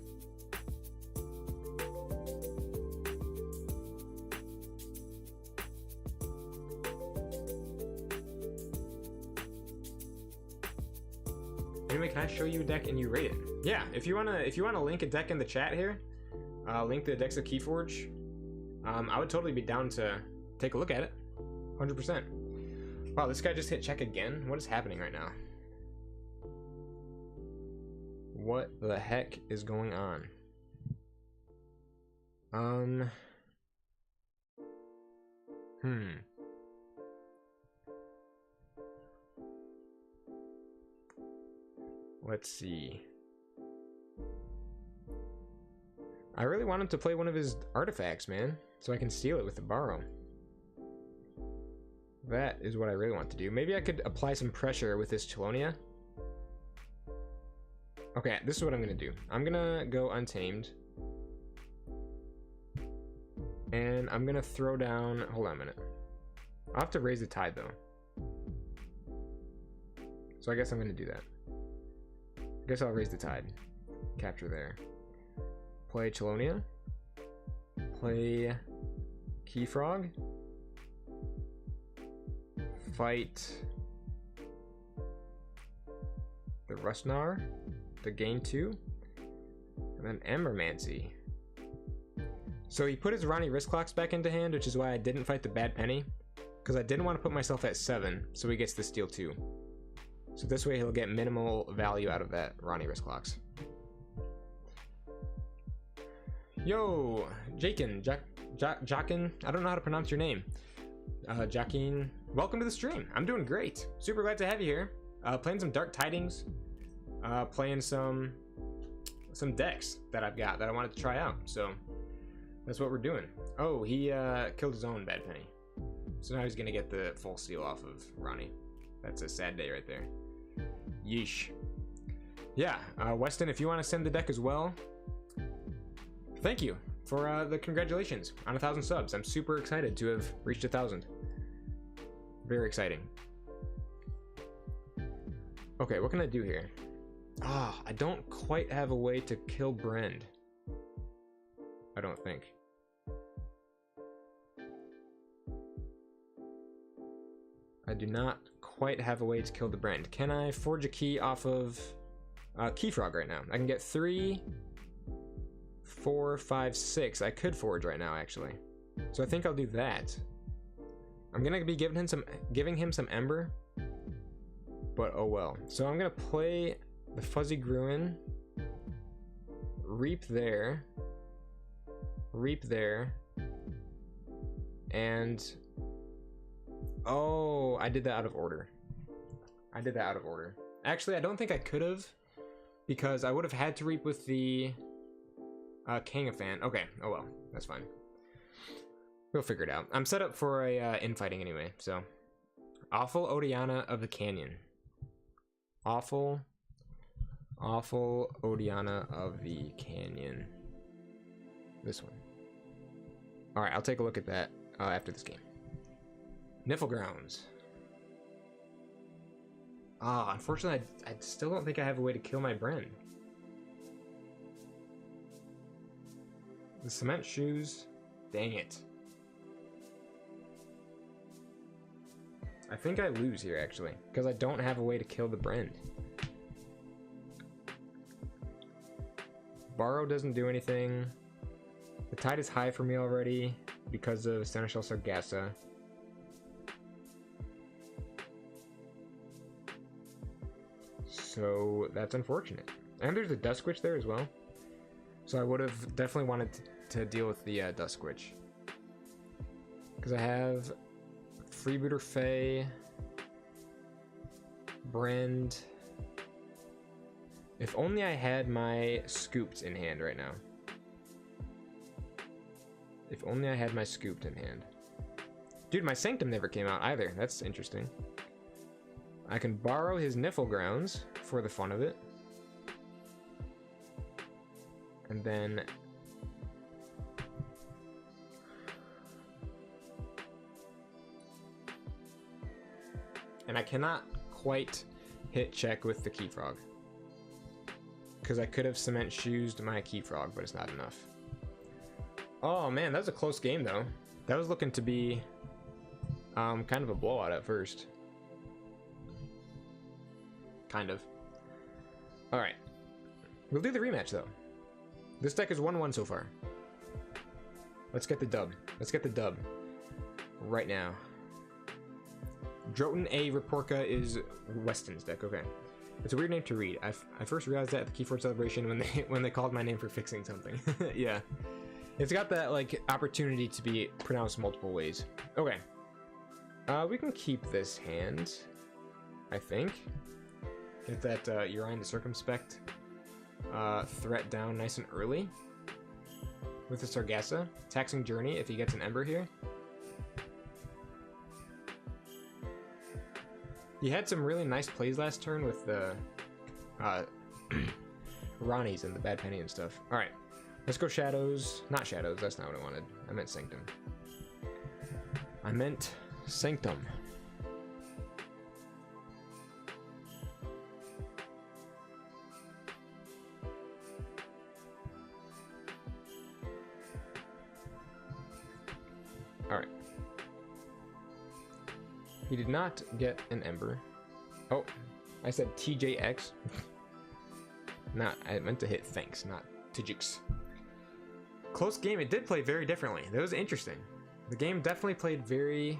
Anyway, can I show you a deck and you rate it? Yeah, if you wanna link a deck in the chat here, link the decks of KeyForge. I would totally be down to take a look at it. 100%. Wow, this guy just hit check again? What is happening right now? What the heck is going on? Let's see. I really want him to play one of his artifacts, man, so I can steal it with the borrow. That is what I really want to do. Maybe I could apply some pressure with this Chelonia. Okay, this is what I'm gonna do. I'm gonna go Untamed. And I'm gonna throw down, hold on a minute. I'll have to raise the tide though. So I guess I'm gonna do that. I guess I'll raise the tide. Capture there. Play Chelonia. Play KeyFrog. Fight the Rustnar to gain 2. And then Aembermedes. So he put his Ronnie wrist clocks back into hand, which is why I didn't fight the bad penny. Because I didn't want to put myself at 7, so he gets to steal 2. So this way he'll get minimal value out of that Ronnie wrist clocks. Yo, Jakin, Jakin, I don't know how to pronounce your name. Jakin, welcome to the stream. I'm doing great. Super glad to have you here. Playing some Dark Tidings. Playing some decks that I've got that I wanted to try out. So that's what we're doing. Oh, he killed his own bad penny. So now he's gonna get the full steal off of Ronnie. That's a sad day right there. Yeesh. Yeah, Weston, if you want to send the deck as well, thank you for the congratulations on 1,000 subs. I'm super excited to have reached 1,000. Very exciting. Okay, what can I do here? I don't quite have a way to kill Brend. I don't think. I do not quite have a way to kill the Brend. Can I forge a key off of KeyFrog right now? I can get 3, 4, 5, 6. I could forge right now, actually. So I think I'll do that. I'm gonna be giving him some Ember, but oh well. So I'm gonna play the Fuzzy Gruin, Reap there, and oh, I did that out of order. Actually, I don't think I could have, because I would have had to reap with the Kangafan. Okay, oh well, that's fine. We'll figure it out. I'm set up for a infighting anyway, so. Awful Odiana of the Canyon. Awful Odiana of the Canyon. This one. Alright, I'll take a look at that after this game. Niflgrounds. Unfortunately, I still don't think I have a way to kill my Bren. The Cement Shoes. Dang it. I think I lose here, actually, because I don't have a way to kill the Brend. Borrow doesn't do anything. The tide is high for me already because of Seneschal Sargasso. So that's unfortunate. And there's a Dusk Witch there as well. So I would have definitely wanted to deal with the Dusk Witch. Because I have Freebooter Fae, Brend. If only I had my Scooped in hand right now. If only I had my Scooped in hand. Dude, my Sanctum never came out either. That's interesting. I can borrow his Niflgrounds for the fun of it. And then and I cannot quite hit check with the KeyFrog. Because I could have cement shoesed my KeyFrog, but it's not enough. Oh man, that was a close game though. That was looking to be kind of a blowout at first. Kind of. Alright. We'll do the rematch though. This deck is 1-1 so far. Let's get the dub. Let's get the dub. Right now. Droton A. Raporka is Weston's deck. Okay. It's a weird name to read. I first realized that at the KeyForge celebration when they called my name for fixing something. Yeah. It's got that like opportunity to be pronounced multiple ways. Okay. We can keep this hand, I think. Get that Urian the Circumspect threat down nice and early with the Sargasso. Taxing Journey if he gets an Ember here. He had some really nice plays last turn with the Ronnies and the Bad Penny and stuff. Alright, let's go Shadows. Not Shadows, that's not what I wanted. I meant Sanctum. I meant Sanctum. Alright. He did not get an Ember. Oh, I said TJX. I meant to hit thanks, not TJX. Close game. It did play very differently. That was interesting. The game definitely played very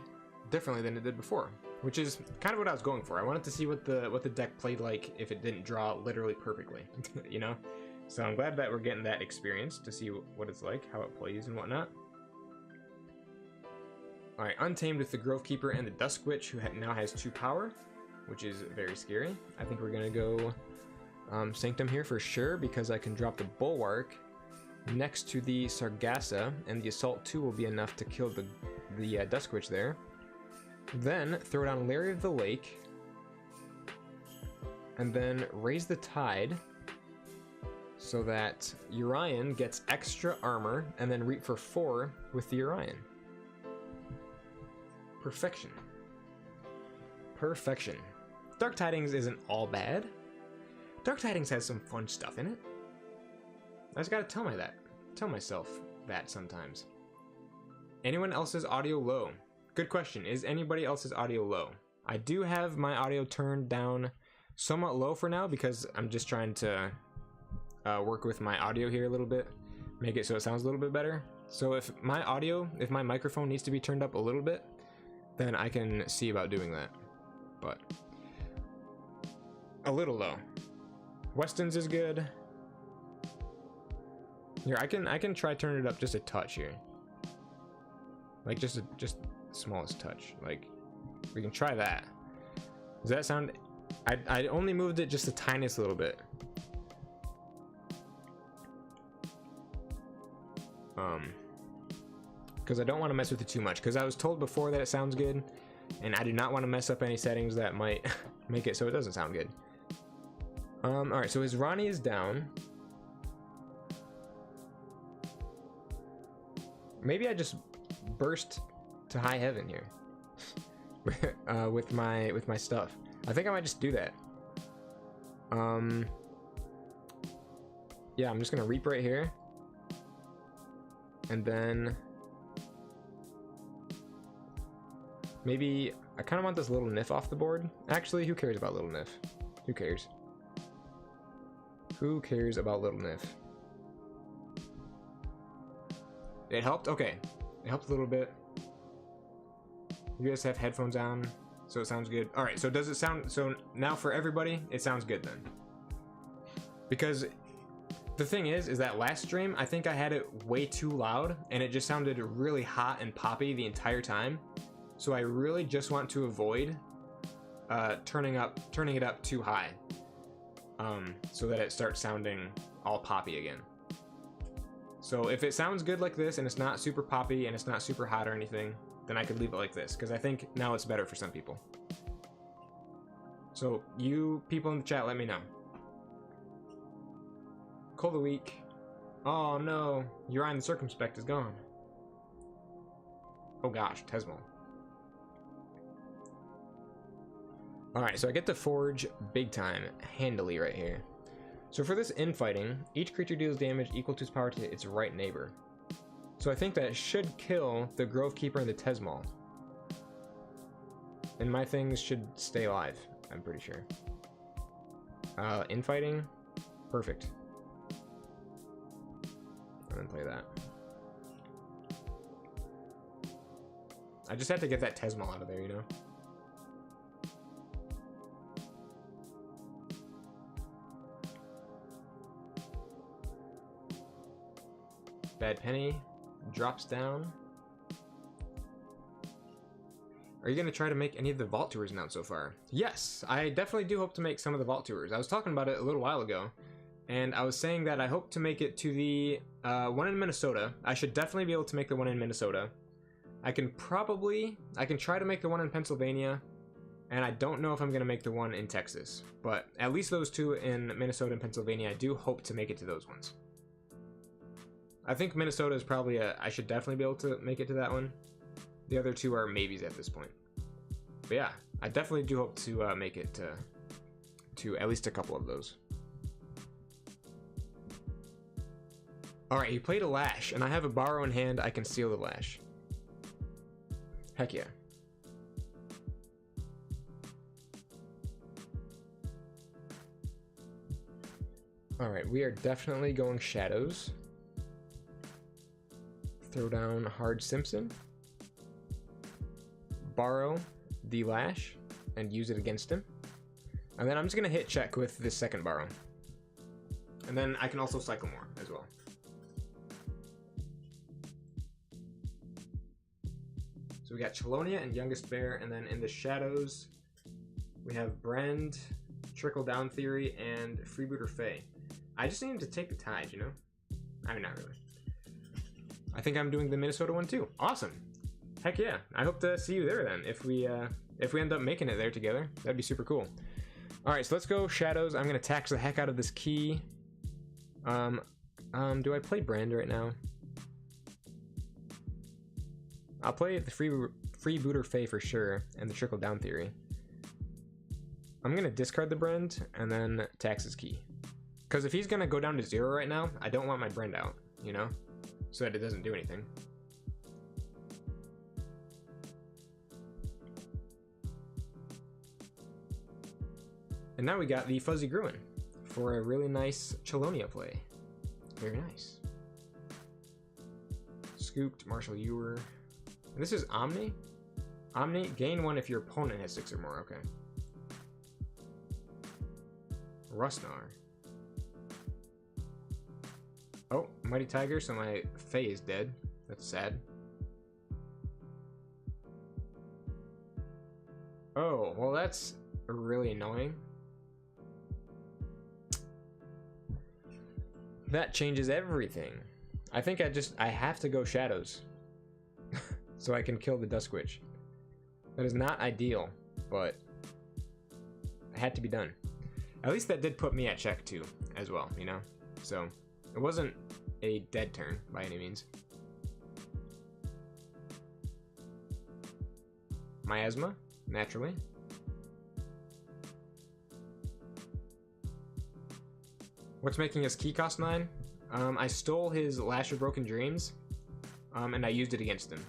differently than it did before, which is kind of what I was going for. I wanted to see what the deck played like if it didn't draw literally perfectly, you know? So I'm glad that we're getting that experience to see what it's like, how it plays and whatnot. Alright, Untamed with the Grove Keeper and the Dusk Witch, who now has 2 power, which is very scary. I think we're going to go Sanctum here for sure, because I can drop the Bulwark next to the Sargasso, and the Assault 2 will be enough to kill the Dusk Witch there. Then throw down Larry of the Lake, and then Raise the Tide, so that Urian gets extra armor, and then Reap for 4 with the Urian. Perfection. Perfection. Dark Tidings isn't all bad. Dark Tidings has some fun stuff in it. I just gotta tell myself that sometimes. Anyone else's audio low? Good question. Is anybody else's audio low? I do have my audio turned down somewhat low for now because I'm just trying to work with my audio here a little bit, make it so it sounds a little bit better. So if my microphone needs to be turned up a little bit, then I can see about doing that. But a little low. Weston's is good. Here, I can try turn it up just a touch here. Like just smallest touch. Like we can try that. Does that sound? I only moved it just the tiniest little bit. Because I don't want to mess with it too much, because I was told before that it sounds good, and I do not want to mess up any settings that might make it so it doesn't sound good. Alright, so his Ronnie is down. Maybe I just burst to high heaven here with my stuff. I think I might just do that. Yeah, I'm just gonna Reap right here, and then maybe I kind of want this little Nif off the board. Actually, who cares about little Nif? Who cares? Who cares about little Nif? It helped? Okay. It helped a little bit. You guys have headphones on, so it sounds good. Alright, so does it sound... So now for everybody, it sounds good then. Because the thing is that last stream, I think I had it way too loud, and it just sounded really hot and poppy the entire time. So I really just want to avoid turning it up too high, so that it starts sounding all poppy again. So if it sounds good like this and it's not super poppy and it's not super hot or anything, then I could leave it like this, because I think now it's better for some people. So you people in the chat, let me know. Call the week. Oh no, Urian the Circumspect is gone. Oh gosh, Tesmo. Alright, so I get to forge big time, handily right here. So for this infighting, each creature deals damage equal to its power to its right neighbor. So I think that should kill the Grove Keeper and the Tesmal. And my things should stay alive, I'm pretty sure. Infighting, perfect. I'm gonna play that. I just had to get that Tesmal out of there, you know? Bad Penny drops down. Are you going to try to make any of the Vault Tours now so far? Yes, I definitely do hope to make some of the Vault Tours. I was talking about it a little while ago, and I was saying that I hope to make it to the one in Minnesota. I should definitely be able to make the one in Minnesota. I can try to make the one in Pennsylvania, and I don't know if I'm going to make the one in Texas. But at least those two in Minnesota and Pennsylvania, I do hope to make it to those ones. I think Minnesota is probably I should definitely be able to make it to that one. The other two are maybes at this point. But yeah, I definitely do hope to make it to at least a couple of those. Alright, he played a Lash, and I have a Borrow in hand. I can seal the Lash. Heck yeah. Alright, we are definitely going Shadows. Throw down Hard Simpson. Borrow the Lash and use it against him. And then I'm just going to hit check with this second Borrow. And then I can also cycle more as well. So we got Chelonia and Youngest Bear, and then in the Shadows, we have Brand, Trickle Down Theory, and Freebooter Fae. I just needed to take the Tide, you know? I mean, not really. I think I'm doing the Minnesota one too. Awesome. Heck yeah. I hope to see you there then. If we end up making it there together, that'd be super cool. Alright, so let's go Shadows. I'm gonna tax the heck out of this key. Do I play Brand right now? I'll play the Freebooter Fae for sure, and the Trickle Down Theory. I'm gonna discard the Brand and then tax his key. Because if he's gonna go down to 0 right now, I don't want my Brand out, you know? So that it doesn't do anything. And now we got the Fuzzy Gruen for a really nice Chelonia play. Very nice. Scooped, Marshall Ewer. And this is Omni? Omni, gain 1 if your opponent has 6 or more, okay. Rustnar. Oh, Mighty Tiger, so my Fae is dead. That's sad. Oh, well that's really annoying. That changes everything. I think I have to go Shadows. So I can kill the Dusk Witch. That is not ideal, but it had to be done. At least that did put me at check too, as well, you know? So, it wasn't a dead turn by any means. Miasma, naturally. What's making his key cost 9? I stole his Lash of Broken Dreams, and I used it against him.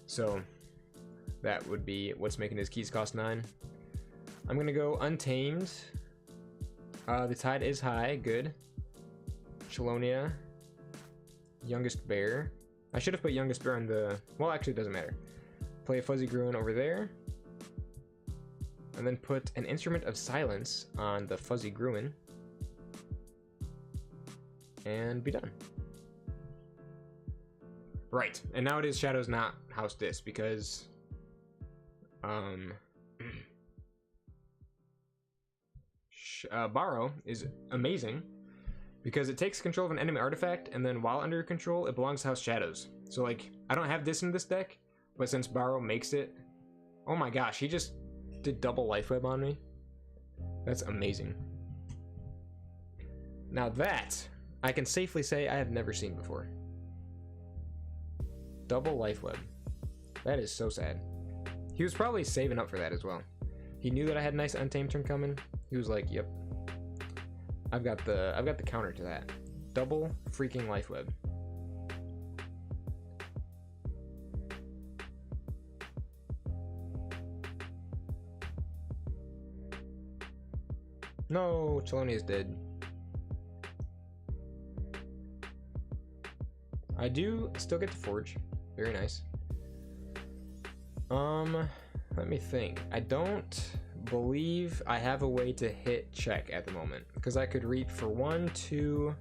So, that would be what's making his keys cost 9. I'm gonna go Untamed. The Tide is high, good. Chelonia. Youngest Bear. I should have put Youngest Bear on the... Well, actually, it doesn't matter. Play a Fuzzy Gruen over there. And then put an Instrument of Silence on the Fuzzy Gruen. And be done. Right, and now it is Shadows, not House Dis, because... Borrow is amazing, because it takes control of an enemy artifact, and then while under your control, it belongs to House Shadows. So, like, I don't have this in this deck, but since Borrow makes it... Oh my gosh, he just did double Life Web on me. That's amazing. Now that, I can safely say I have never seen before. Double Life Web. That is so sad. He was probably saving up for that as well. He knew that I had a nice untamed turn coming. He was like, "Yep, I've got the counter to that. Double freaking life web." No, Chelonia is dead. I do still get to forge. Very nice. Let me think. I don't believe I have a way to hit check at the moment, because I could reap for 1, 2,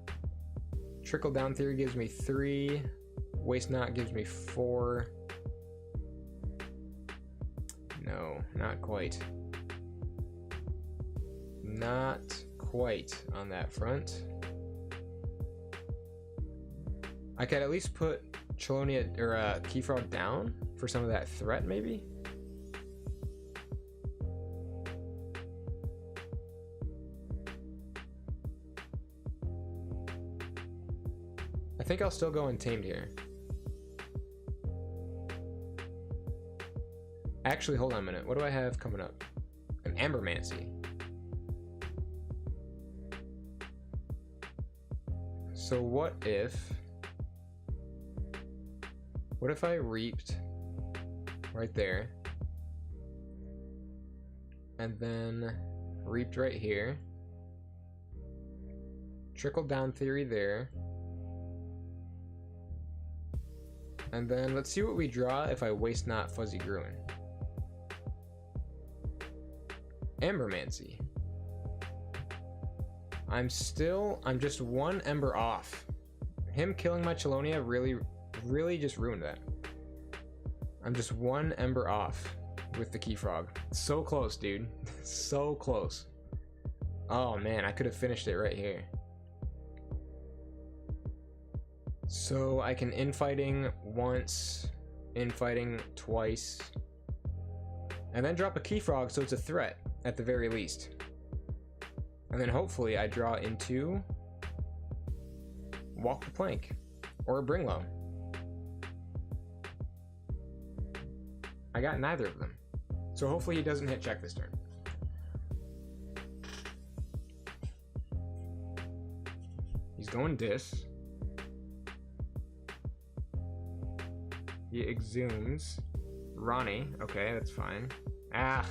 trickle down theory gives me 3, waste not gives me 4. No, not quite. Not quite on that front. I could at least put Chelonia or KeyFrog down for some of that threat, maybe. I think I'll still go untamed here. Actually, hold on a minute. What do I have coming up? An Aembermedes. So what if I reaped right there and then reaped right here, trickle down theory there, and then let's see what we draw if I waste not Fuzzy Gruin. Aembermedes. I'm just 1 Ember off. Him killing my Chelonia really just ruined that. I'm just 1 Ember off with the KeyFrog. So close, dude. So close. Oh man, I could have finished it right here. So I can infighting once, infighting twice, and then drop a KeyFrog so it's a threat at the very least. And then hopefully I draw into Walk the Plank or a Bring Low. I got neither of them. So hopefully he doesn't hit check this turn. He's going dis. He exhumes. Ronnie. Okay, that's fine. Ah,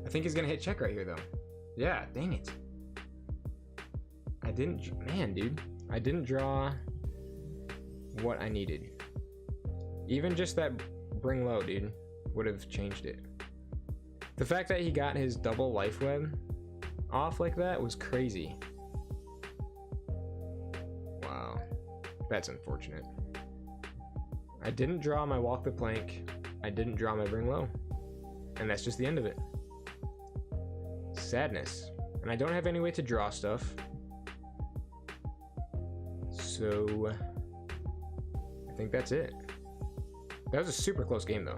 I think he's gonna hit check right here though. Yeah, dang it. Man, dude. I didn't draw what I needed. Even just that Bring Low, dude, would have changed it. The fact that he got his double life web off like that was crazy. Wow. That's unfortunate. I didn't draw my Walk the Plank. I didn't draw my Bring Low. And that's just the end of it. Sadness. And I don't have any way to draw stuff. So I think that's it. That was a super close game though.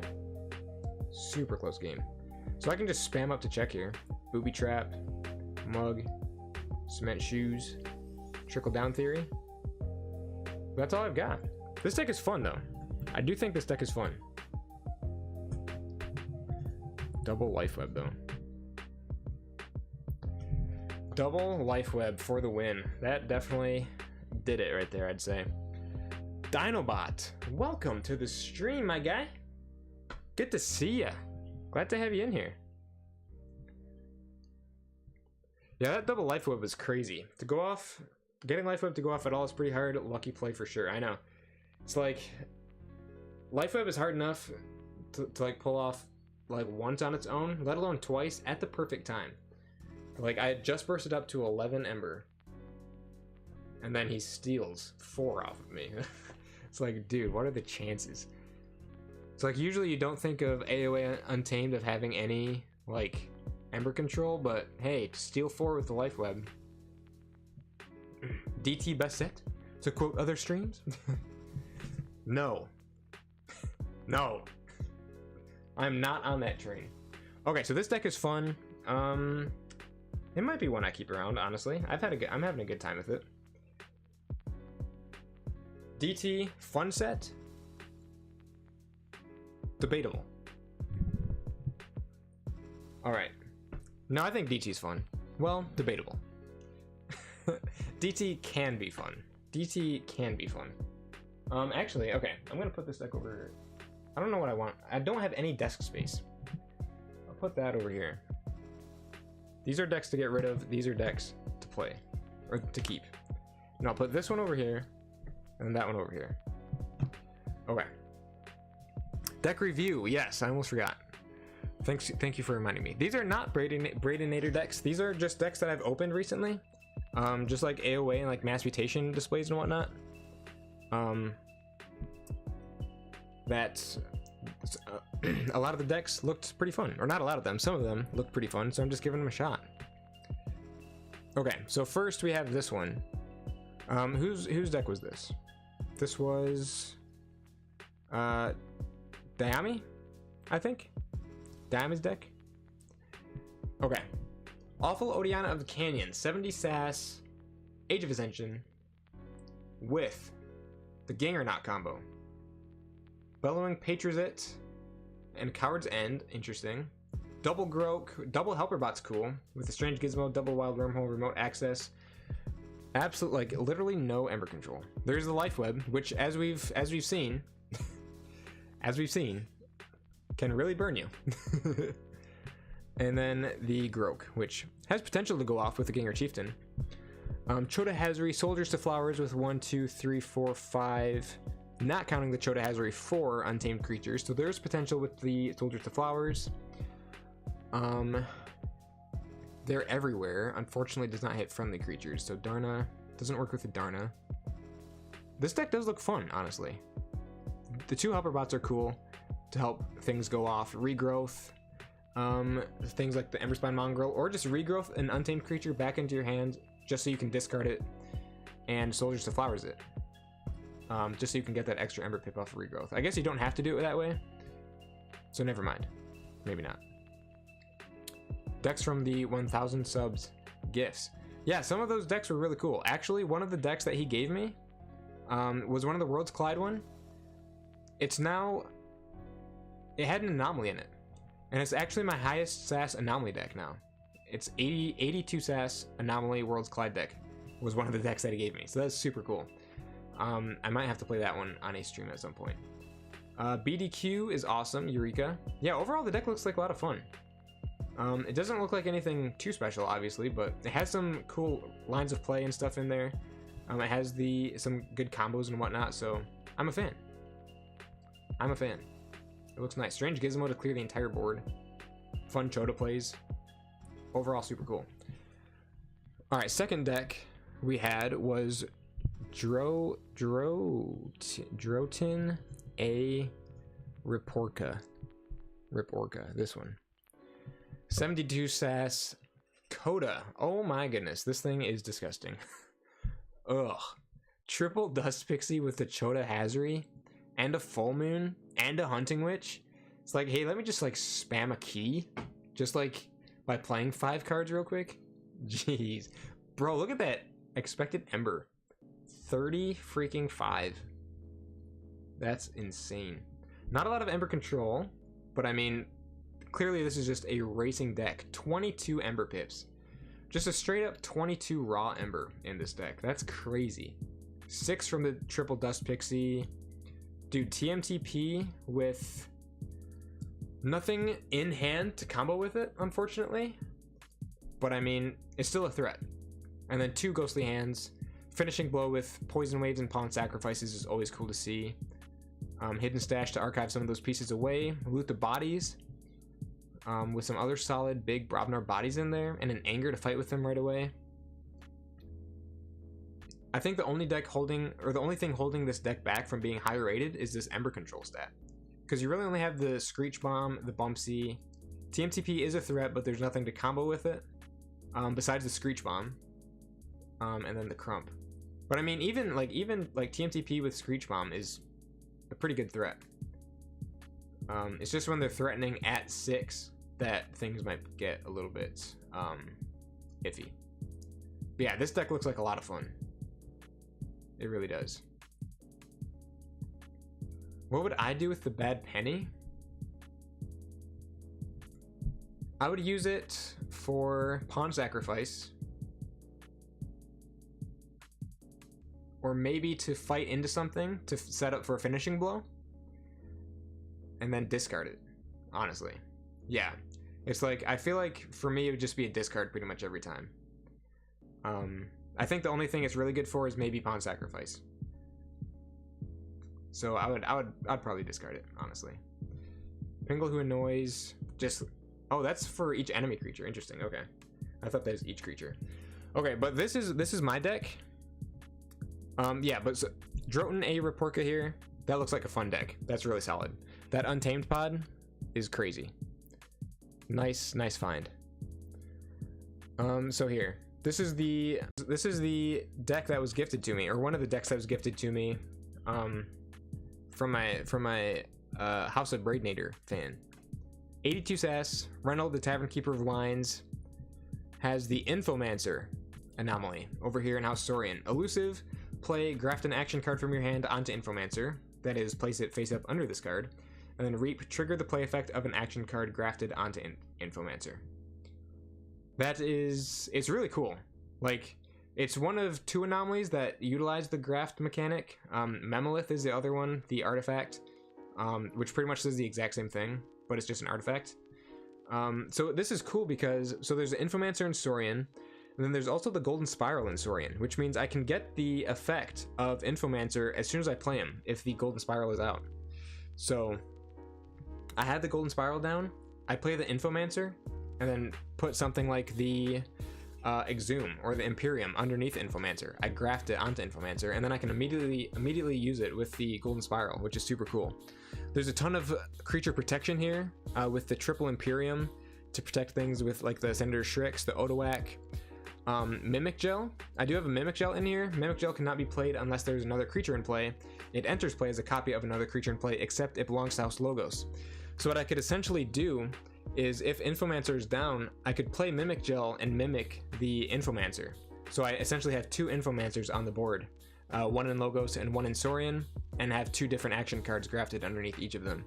Super close game. So I can just spam up to check here. Booby Trap, Mug, Cement Shoes, Trickle Down Theory. That's all I've got. This deck is fun though. I do think this deck is fun. Double Life Web though. Double Life Web for the win. That definitely did it right there, I'd say. Dinobot, welcome to the stream, my guy. Good to see ya. Glad to have you in here. Yeah, that double life web was crazy. To go off, getting life web to go off at all is pretty hard. Lucky play for sure. I know. It's like life web is hard enough to like pull off like once on its own, let alone twice at the perfect time. Like I had just bursted up to 11 Ember. And then he steals 4 off of me. It's like, dude, what are the chances? It's like, usually you don't think of AoE Untamed of having any, like, Ember control, but hey, steal 4 with the life web. DT best set? To quote other streams? No. No. I'm not on that train. Okay, so this deck is fun. It might be one I keep around, honestly. I'm having a good time with it. DT, fun set? Debatable. Alright, No, I think DT's fun. Well, debatable. DT can be fun. DT can be fun. Actually, okay, I'm gonna put this deck over here. I don't know what I want. I don't have any desk space. I'll put that over here. These are decks to get rid of. These are decks to play. Or to keep. And I'll put this one over here. And that one over here. Okay. Deck review. Yes, I almost forgot. Thank you for reminding me. These are not Braidinator decks. These are just decks that I've opened recently. Just like AOA and like mass mutation displays and whatnot. That a lot of the decks looked pretty fun, or not a lot of them, some of them looked pretty fun, so I'm just giving them a shot. Okay, so first we have this one. Whose deck was this? This was Diami, I think. Diami's deck. Okay. Awful Odiana of the Canyon, 70 sass, Age of Ascension, with the Gangernaut combo. Bellowing Patrizit and Coward's End, interesting. Double Grok, double Helper Bot's cool, with the Strange Gizmo, double Wild Wormhole, remote access. Absolute, like, literally no Ember control. There's the Life Web, which as we've seen, can really burn you. And then the Grok, which has potential to go off with the Ginger Chieftain. Chota Hazari, Soldiers to Flowers with 1, 2, 3, 4, 5. Not counting the Chota Hazari 4 untamed creatures, so there's potential with the Soldiers to Flowers. They're everywhere. Unfortunately, does not hit friendly creatures, so Darna doesn't work with the Darna. This deck does look fun, honestly. The 2 Helper Bots are cool to help things go off. Regrowth, things like the Emberspine Mongrel, or just regrowth an untamed creature back into your hand just so you can discard it, and Soldiers to Flowers it. Just so you can get that extra Ember Pip off of regrowth. I guess you don't have to do it that way, so never mind. Maybe not. Decks from the 1000 subs gifts. Yeah, some of those decks were really cool. Actually, one of the decks that he gave me was one of the Worlds Collide one. It had an anomaly in it, and it's actually my highest sass anomaly deck now. It's 82 sass anomaly Worlds Collide deck was one of the decks that he gave me, so that's super cool. I might have to play that one on a stream at some point. BDQ is awesome. Eureka. Yeah, overall the deck looks like a lot of fun. It doesn't look like anything too special, obviously, but it has some cool lines of play and stuff in there. It has some good combos and whatnot, so I'm a fan. I'm a fan. It looks nice. Strange Gizmo to clear the entire board. Fun Chota plays. Overall, super cool. Alright, second deck we had was Drotin A Riporca. This one. 72 sass Coda. Oh my goodness, this thing is disgusting. Ugh. Triple Dust Pixie with the Chota Hazari and a Full Moon and a Hunting Witch. It's like, hey, let me just like spam a key just like by playing 5 cards real quick. Jeez. Bro, look at that expected Ember. 30 freaking 5. That's insane. Not a lot of Ember control, but I mean, clearly this is just a racing deck. 22 Ember Pips. Just a straight up 22 raw Ember in this deck. That's crazy. 6 from the Triple Dust Pixie. Dude, TMTP with nothing in hand to combo with it, unfortunately. But I mean, it's still a threat. And then 2 Ghostly Hands. Finishing Blow with Poison Waves and Pawn Sacrifices is always cool to see. Hidden Stash to archive some of those pieces away. Loot the bodies. With some other solid big Brobnar bodies in there. And an Anger to fight with them right away. I think the only thing holding this deck back from being higher rated is this Ember control stat. Because you really only have the Screech Bomb, the Bumpsy. TMTP is a threat, but there's nothing to combo with it. Besides the Screech Bomb. And then the Crump. But I mean, even like TMTP with Screech Bomb is a pretty good threat. It's just when they're threatening at 6 that things might get a little bit iffy. But yeah, this deck looks like a lot of fun. It really does. What would I do with the Bad Penny? I would use it for pawn sacrifice. Or maybe to fight into something to set up for a finishing blow. And then discard it, honestly. Yeah. It's like, I feel like for me it would just be a discard pretty much every time. I think the only thing it's really good for is maybe pawn sacrifice. So I'd probably discard it, honestly. Pingle who annoys, just, oh, that's for each enemy creature. Interesting. Okay, I thought that was each creature. Okay, but this is my deck. Yeah, but so, Droton A Raporka here, that looks like a fun deck. That's really solid. That Untamed pod is crazy. Nice find. So here, this is the deck that was gifted to me, or one of the decks that was gifted to me, from my House of Braidnader fan. 82 sass, Reynold the Tavern Keeper of Lines, has the Infomancer anomaly over here in House Saurian. Elusive, play, graft an action card from your hand onto Infomancer, that is, place it face up under this card, and then reap, trigger the play effect of an action card grafted onto Infomancer. It's really cool. Like, it's one of two anomalies that utilize the graft mechanic. Memolith is the other one, the artifact, which pretty much does the exact same thing, but it's just an artifact. So this is cool because, so there's the Infomancer in Saurian, and then there's also the Golden Spiral in Saurian, which means I can get the effect of Infomancer as soon as I play him, if the Golden Spiral is out. So, I had the Golden Spiral down, I play the Infomancer, and then put something like the Exhume or the Imperium underneath Infomancer. I graft it onto Infomancer, and then I can immediately use it with the Golden Spiral, which is super cool. There's a ton of creature protection here with the triple Imperium to protect things with like the Senator Shrix, the Otawak, Mimic Gel. I do have a Mimic Gel in here. Mimic Gel cannot be played unless there's another creature in play. It enters play as a copy of another creature in play, except it belongs to House Logos. So what I could essentially do is, if Infomancer is down, I could play Mimic Gel and mimic the Infomancer. So I essentially have two Infomancers on the board, one in Logos and one in Saurian, and have two different action cards grafted underneath each of them.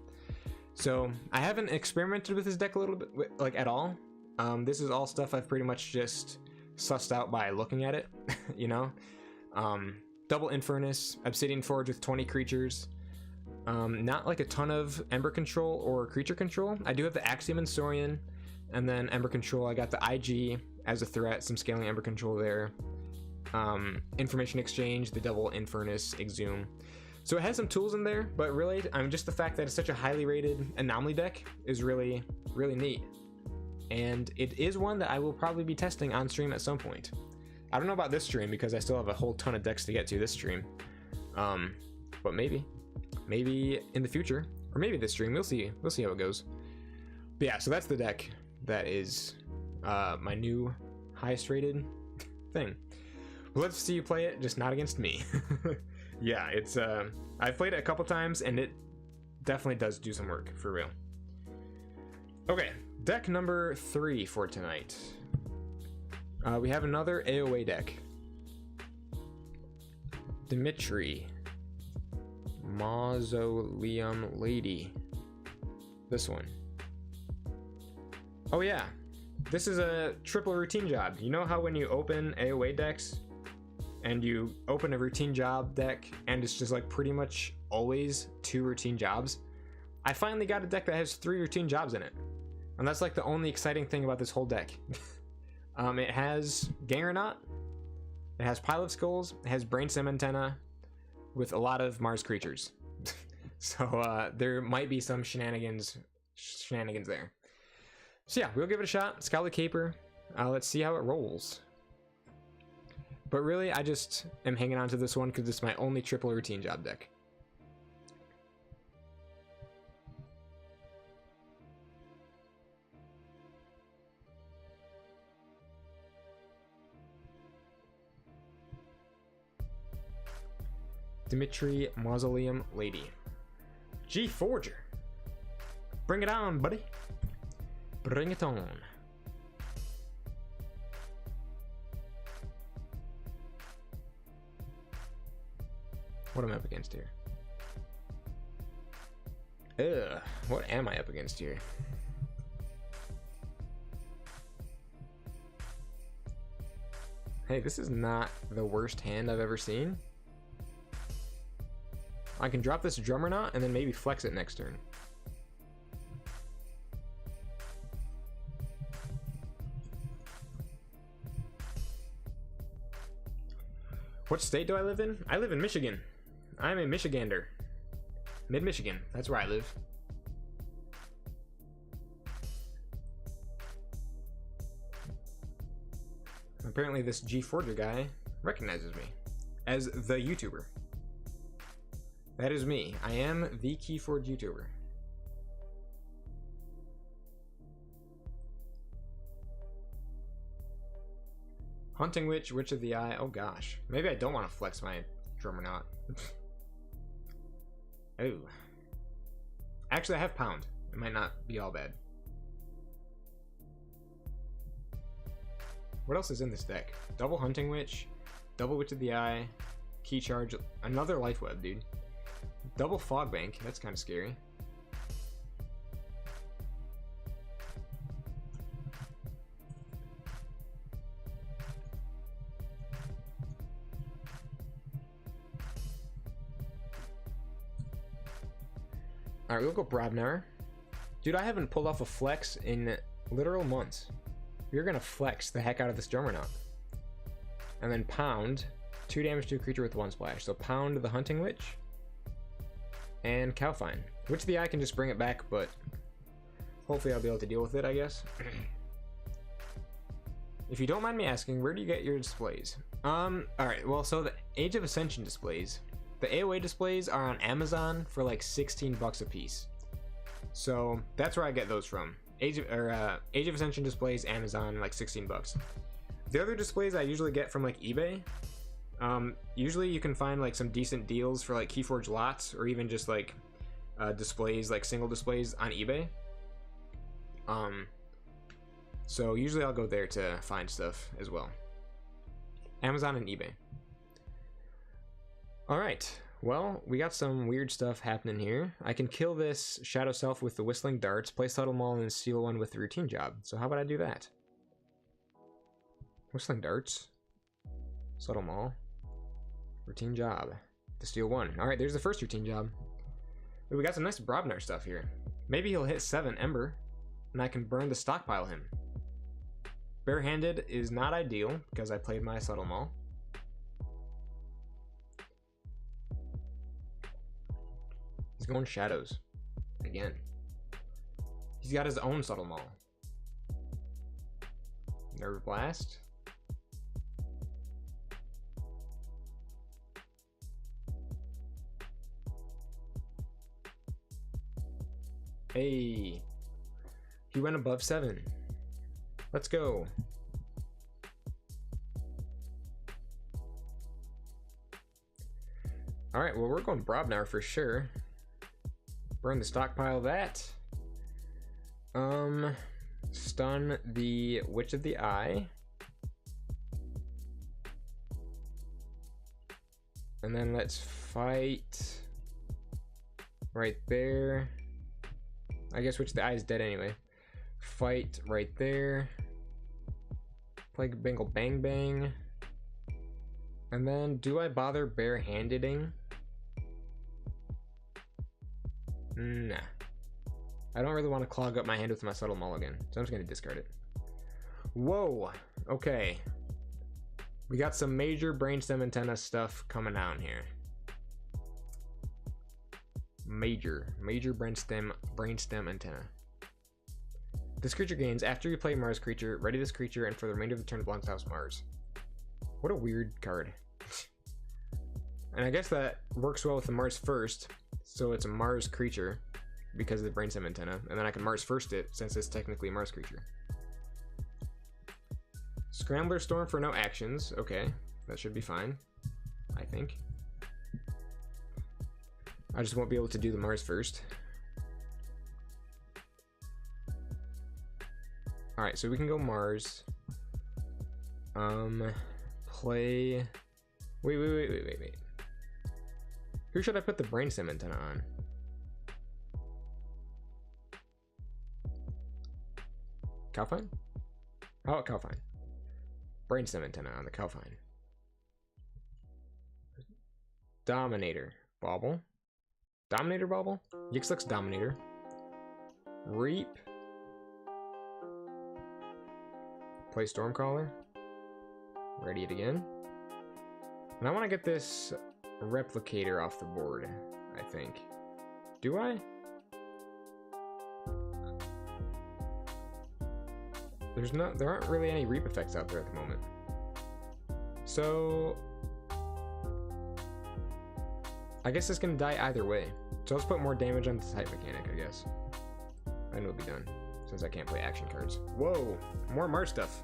So I haven't experimented with this deck a little bit, like at all. This is all stuff I've pretty much just sussed out by looking at it, you know? Double Infernus, Obsidian Forge with 20 creatures. Not like a ton of Ember Control or Creature Control. I do have the Axiom in Saurian, and then Ember Control. I got the IG as a threat, some scaling Ember Control there. Information Exchange, the Double Infernus, Exhume. So it has some tools in there, but really, just the fact that it's such a highly rated anomaly deck is really, really neat. And it is one that I will probably be testing on stream at some point. I don't know about this stream because I still have a whole ton of decks to get to this stream. But maybe in the future, or maybe this stream, we'll see how it goes. But yeah, so that's the deck that is my new highest rated thing. We'll love to see you play it, just not against me. Yeah, it's I've played it a couple times and it definitely does do some work, for real. Okay, deck number 3 for tonight. We have another AOA deck. Dimitri, Mausoleum Lady. This one. Oh yeah, this is a triple routine job. You know how when you open AOA decks and you open a routine job deck and it's just like pretty much always 2 routine jobs? I finally got a deck that has 3 routine jobs in it, and that's like the only exciting thing about this whole deck. It has Gangranaut, it has Pile of Skulls, it has Brainstem Antenna with a lot of Mars creatures. So there might be some shenanigans there. So yeah, we'll give it a shot. Scowly Caper. Let's see how it rolls. But really, I just am hanging on to this one because it's my only triple routine job deck. Dimitri, Mausoleum Lady. KeyForge. Bring it on, buddy. Bring it on. What am I up against here? Ugh, what am I up against here? Hey, this is not the worst hand I've ever seen. I can drop this drummer knot and then maybe flex it next turn. What state do I live in? I live in Michigan. I'm a Michigander. Mid-Michigan. That's where I live. Apparently this KeyForge guy recognizes me as the YouTuber. That is me. I am the KeyForge YouTuber. Hunting Witch, Witch of the Eye. Oh gosh. Maybe I don't want to flex my drummer knot. Oh. Actually, I have Pound. It might not be all bad. What else is in this deck? Double Hunting Witch, double Witch of the Eye, Key Charge, another Life Web, dude. Double Fog Bank, that's kind of scary. Alright, we'll go Brobnar. Dude, I haven't pulled off a flex in literal months. You're gonna flex the heck out of this drummer knot. And then Pound, 2 damage to a creature with 1 splash. So Pound the Hunting Witch. And Cowfine. Witch of the Eye can just bring it back, but hopefully I'll be able to deal with it, I guess. If you don't mind me asking, where do you get your displays? Alright, well, so the Age of Ascension displays, the AOA displays are on Amazon for like 16 bucks a piece. So that's where I get those from. Age of Ascension displays, Amazon, like 16 bucks. The other displays I usually get from like eBay. Usually you can find like some decent deals for like KeyForge lots, or even just like displays, like single displays on eBay. So usually I'll go there to find stuff as well. Amazon and eBay. Alright, well, we got some weird stuff happening here. I can kill this Shadow Self with the Whistling Darts, play Subtle Maul, and then steal one with the Routine Job. So how about I do that? Whistling Darts, Subtle Maul, Routine Job, to steal 1. Alright, there's the first Routine Job. Ooh, we got some nice Brobnar stuff here. Maybe he'll hit 7 Ember, and I can burn the stockpile him. Barehanded is not ideal, because I played my Subtle Maul. He's going Shadows. Again. He's got his own Subtle Maul. Nerve Blast. Hey. He went above 7. Let's go. Alright, well, we're going Brobnar for sure. Burn the stockpile that. Stun the Witch of the Eye. And then let's fight right there. I guess Witch of the Eye is dead anyway. Fight right there. Play Bengal Bang Bang. And then do I bother barehandeding? Nah. I don't really want to clog up my hand with my Subtle Maul again, so I'm just gonna discard it. Whoa! Okay. We got some major brainstem antenna stuff coming down here. Major brainstem antenna. This creature gains, after you play Mars creature, ready this creature, and for the remainder of the turn it belongs to House Mars. What a weird card. And I guess that works well with the Mars first, so it's a Mars creature because of the brainstem antenna, and then I can Mars first it since it's technically a Mars creature. Scrambler Storm for no actions. Okay, that should be fine, I think. I just won't be able to do the Mars first. Alright, so we can go Mars. Play... Wait. Who should I put the brainstem antenna on? Cowfine? How about Cowfine? brainstem antenna on the Calfine. Dominator Bauble. Dominator Bauble? Yixlix Dominator. Reap. Play Stormcaller. Ready it again. And I want to get this Replicator off the board, I think. Do I? There aren't really any Reap effects out there at the moment. So I guess it's gonna die either way. So let's put more damage on the type mechanic, I guess. And it'll be done, since I can't play action cards. Whoa! More Mars stuff.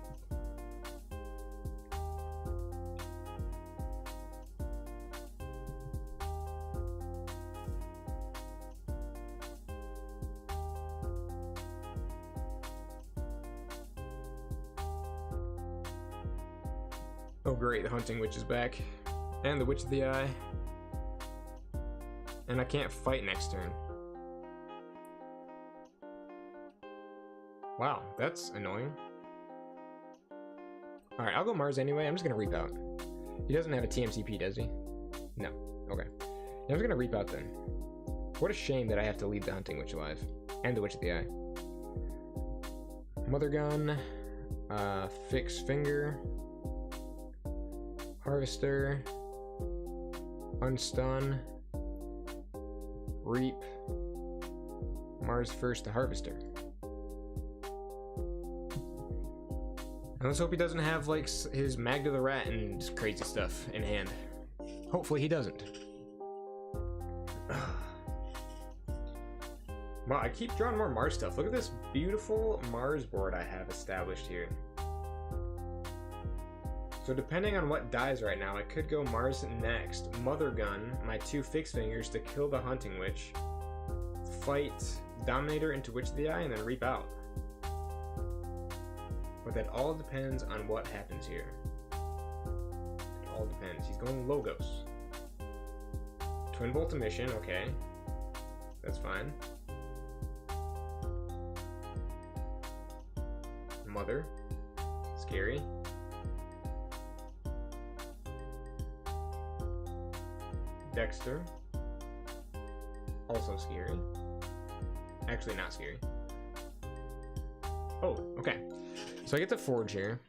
Oh great, the Hunting Witch is back. And the Witch of the Eye. And I can't fight next turn. Wow, that's annoying. Alright, I'll go Mars anyway. I'm just gonna Reap out. He doesn't have a TMCP, does he? No. Okay. Yeah, I'm just gonna Reap out then. What a shame that I have to leave the Hunting Witch alive. And the Witch of the Eye. Mother Gun. Fixed Finger. Harvester. Unstun. Reap. Mars first to Harvester. And let's hope he doesn't have like his Magda the Rat and crazy stuff in hand. Hopefully he doesn't. Wow, I keep drawing more Mars stuff. Look at this beautiful Mars board I have established here. So depending on what dies right now, I could go Mars next, Mother Gun, my 2 Fixed Fingers to kill the Hunting Witch, fight Dominator into Witch of the Eye, and then Reap out. But that all depends on what happens here. It all depends. He's going Logos. Twin Bolt Emission, okay. That's fine. Mother. Scary. Dexter. Also scary. Actually not scary. Oh, okay. So I get to Forge here.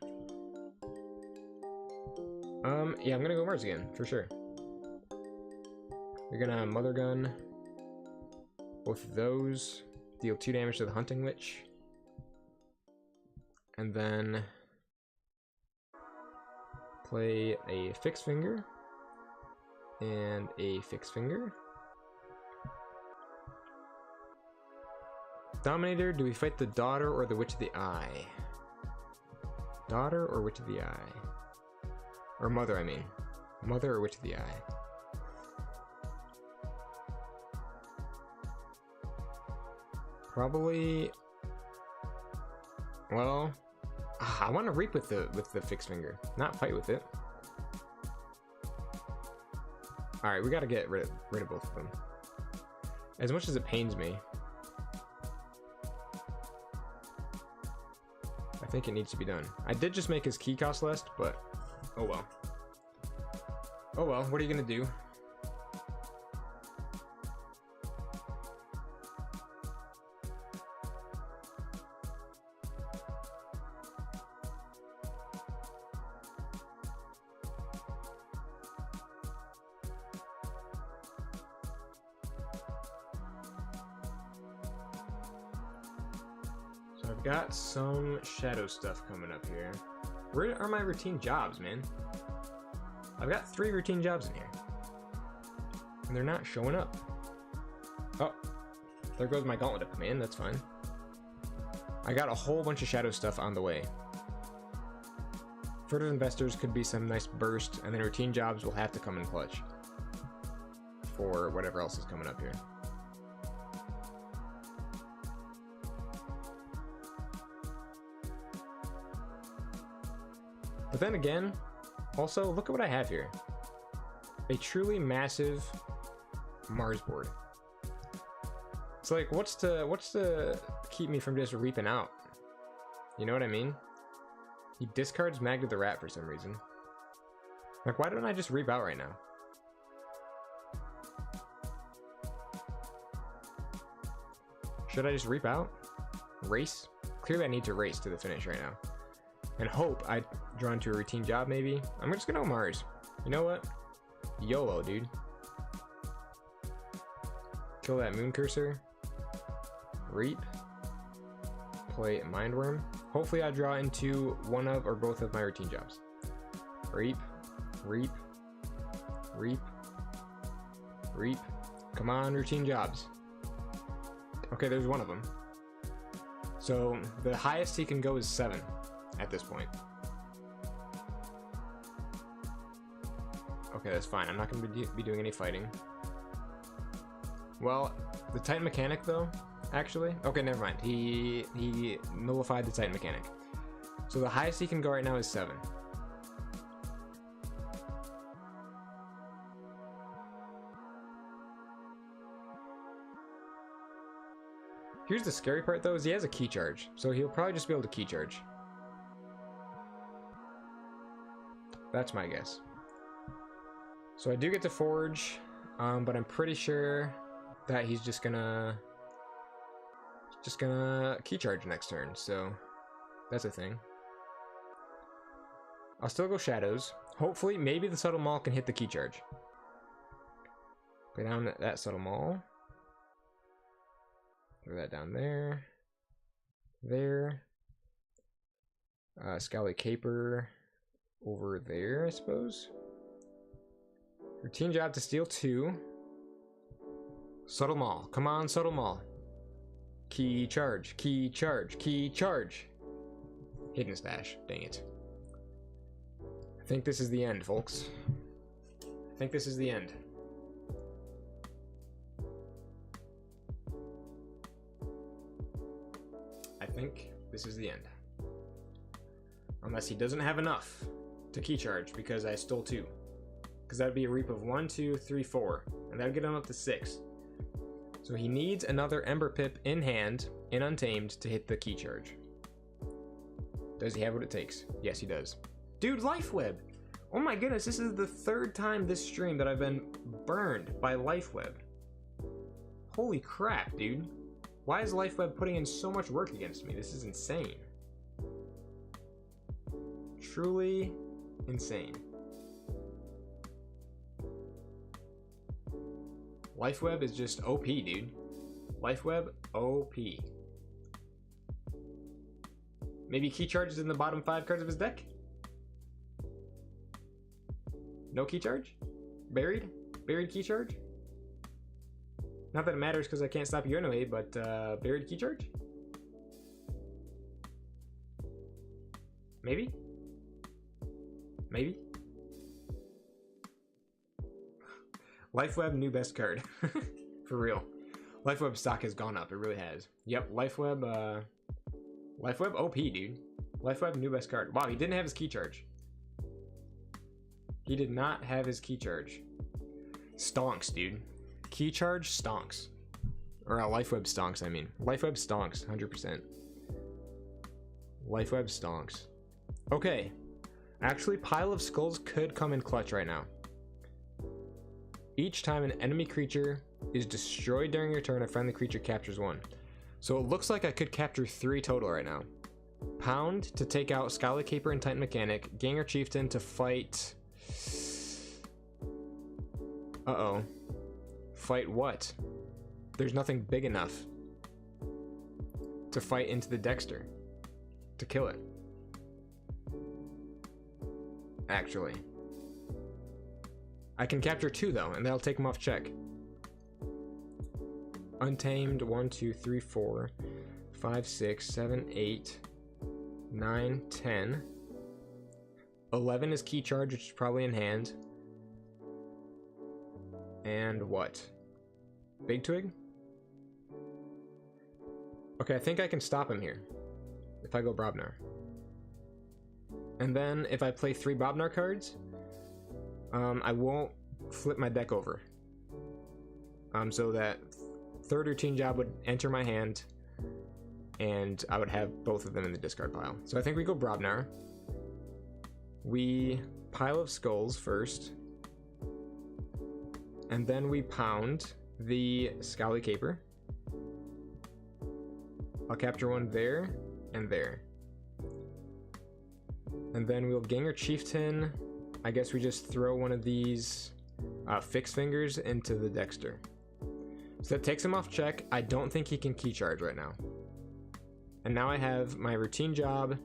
Yeah, I'm gonna go Mars again, for sure. You're gonna Mother Gun both of those, deal 2 damage to the Hunting Witch, and then play a Fixed Finger and a Fixed Finger. Dominator, do we fight the Daughter or the Witch of the Eye? Daughter or Witch of the Eye? Or Mother, I mean. Mother or Witch of the Eye? Probably... Well... I want to Reap with the Fixed Finger, not fight with it. Alright, we gotta get rid of both of them. As much as it pains me, I think it needs to be done. I did just make his key cost less, but oh well. Oh well, what are you gonna do? I've got some shadow stuff coming up here. Where are my routine jobs, man? I've got 3 routine jobs in here. And they're not showing up. Oh, there goes my Gauntlet of Command, that's fine. I got a whole bunch of shadow stuff on the way. Furtive Investors could be some nice burst, and then routine jobs will have to come in clutch for whatever else is coming up here. But then again, also, look at what I have here. A truly massive Mars board. It's like, what's to keep me from just reaping out? You know what I mean? He discards Magda the Rat for some reason. Like, why don't I just reap out right now? Should I just reap out? Race? Clearly I need to race to the finish right now. And hope I draw into a routine job, maybe. I'm just gonna Mars. You know what? YOLO, dude. Kill that moon cursor. Reap. Play a Mindworm. Hopefully I draw into one of or both of my routine jobs. Reap. Reap. Reap. Reap. Come on, routine jobs. Okay, there's one of them. So the highest he can go is 7 at this point. Okay, that's fine. I'm not going to be doing any fighting. Well, the Titan Mechanic though, actually. Okay, never mind. He nullified the Titan Mechanic. So the highest he can go right now is 7. Here's the scary part though, is he has a key charge. So he'll probably just be able to key charge. That's my guess. So I do get to forge, but I'm pretty sure that he's just gonna key charge next turn, so that's a thing. I'll still go shadows. Hopefully, maybe the subtle maul can hit the key charge. Play down that subtle maul. Throw that down there. There. Scally Caper over there, I suppose. Routine job to steal 2. Subtle Maul. Come on, Subtle Maul. Key charge, key charge, key charge. Hidden Stash. Dang it. I think this is the end, folks. I think this is the end. I think this is the end. Unless he doesn't have enough to key charge because I stole 2. Because that would be a reap of 1, 2, 3, 4. And that would get him up to 6. So he needs another Ember Pip in hand, in Untamed, to hit the key charge. Does he have what it takes? Yes, he does. Dude, Life Web! Oh my goodness, this is the 3rd time this stream that I've been burned by Life Web. Holy crap, dude. Why is Life Web putting in so much work against me? This is insane. Truly insane. Life Web is just OP, dude. Life Web, OP. Maybe key charges in the bottom 5 cards of his deck? No key charge? Buried? Buried key charge? Not that it matters because I can't stop you anyway, but buried key charge? Maybe? Maybe? LifeWeb, new best card. For real. LifeWeb stock has gone up, it really has. Yep, LifeWeb, LifeWeb OP, dude. LifeWeb, new best card. Wow, he didn't have his key charge. He did not have his key charge. Stonks, dude. Key charge stonks. Or LifeWeb stonks, I mean. LifeWeb stonks, 100%. LifeWeb stonks. Okay. Actually, Pile of Skulls could come in clutch right now. Each time an enemy creature is destroyed during your turn, a friendly creature captures 1. So it looks like I could capture 3 total right now. Pound to take out Scala Caper and Titan Mechanic. Ganger Chieftain to fight... Uh-oh. Fight what? There's nothing big enough to fight into the Dexter to kill it. Actually. I can capture 2 though, and that'll take him off check. Untamed, 1, 2, 3, 4, 5, 6, 7, 8, 9, 10. 11 is key charge, which is probably in hand. And what? Big Twig? Okay, I think I can stop him here. If I go Brobnar. And then if I play 3 Brobnar cards, I won't flip my deck over. So that 3rd routine job would enter my hand, and I would have both of them in the discard pile. So I think we go Brobnar. We pile of skulls first, and then we pound the Scowly Caper. I'll capture one there and there. And then we'll Ganger Chieftain. I guess we just throw one of these Fixed Fingers into the Dexter. So that takes him off check. I don't think he can key charge right now. And now I have my routine job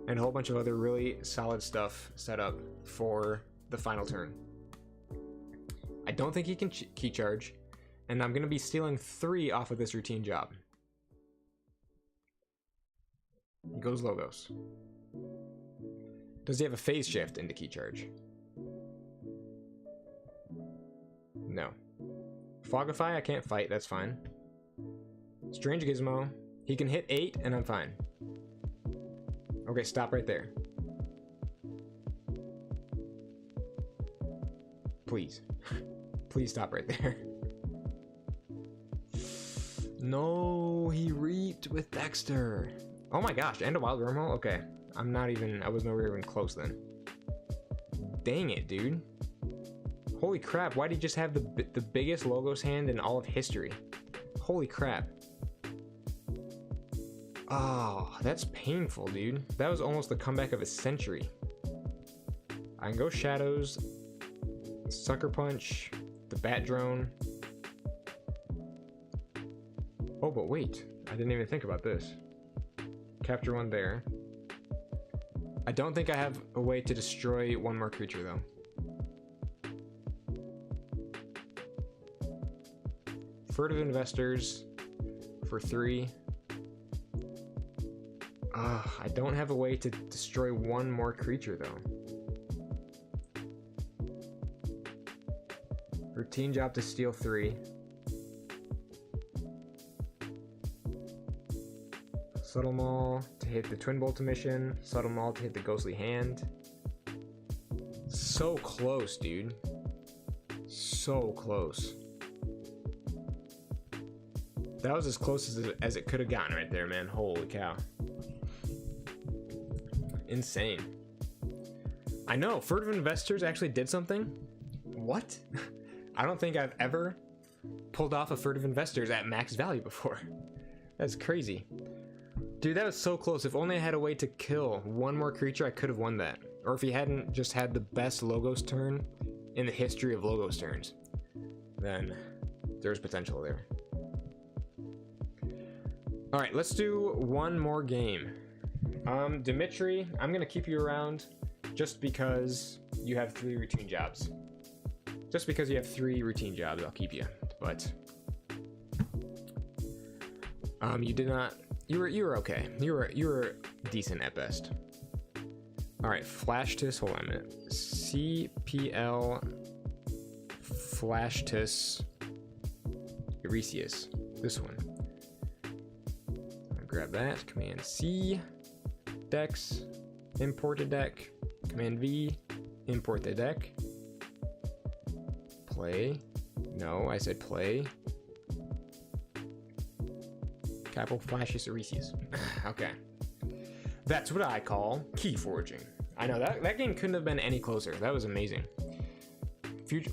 and a whole bunch of other really solid stuff set up for the final turn. I don't think he can key charge, and I'm going to be stealing 3 off of this routine job. He goes Logos. Does he have a phase shift into key charge? No. Fogify, I can't fight, that's fine. Strange Gizmo. He can hit 8 and I'm fine. Okay, stop right there. Please. Please stop right there. No, he reaped with Dexter. Oh my gosh, and a Wild Wormhole? Okay. I was nowhere even close then. Dang it, dude. Holy crap, why did he just have the biggest Logos hand in all of history? Holy crap. Oh, that's painful, dude. That was almost the comeback of a century. I can go Shadows, Sucker Punch, the Bat Drone. Oh, but wait. I didn't even think about this. Capture one there. I don't think I have a way to destroy one more creature, though. Furtive Investors for 3. I don't have a way to destroy one more creature, though. Routine job to steal 3. Subtle Maul to hit the Twin Bolt Emission. Subtle Maul to hit the Ghostly Hand. So close, dude. So close. That was as close as it could have gotten right there, man. Holy cow. Insane. I know, Furtive Investors actually did something. What? I don't think I've ever pulled off a Furtive Investors at max value before. That's crazy. Dude, that was so close. If only I had a way to kill one more creature, I could have won that. Or if he hadn't just had the best Logos turn in the history of Logos turns, then there's potential there. All right, let's do one more game. Dimitri, I'm gonna keep you around just because you have 3 routine jobs. Just because you have 3 routine jobs, I'll keep you. But you did not. You were okay. You were decent at best. All right, Flashtus. Hold on a minute. CPL Flashtus Euresius. This one. I'll grab that. Command C. Dex. Import a deck. Command V. Import the deck. Play. No, I said play. Capital Flashes Euresius. Okay. That's what I call key forging. I know, that game couldn't have been any closer. That was amazing.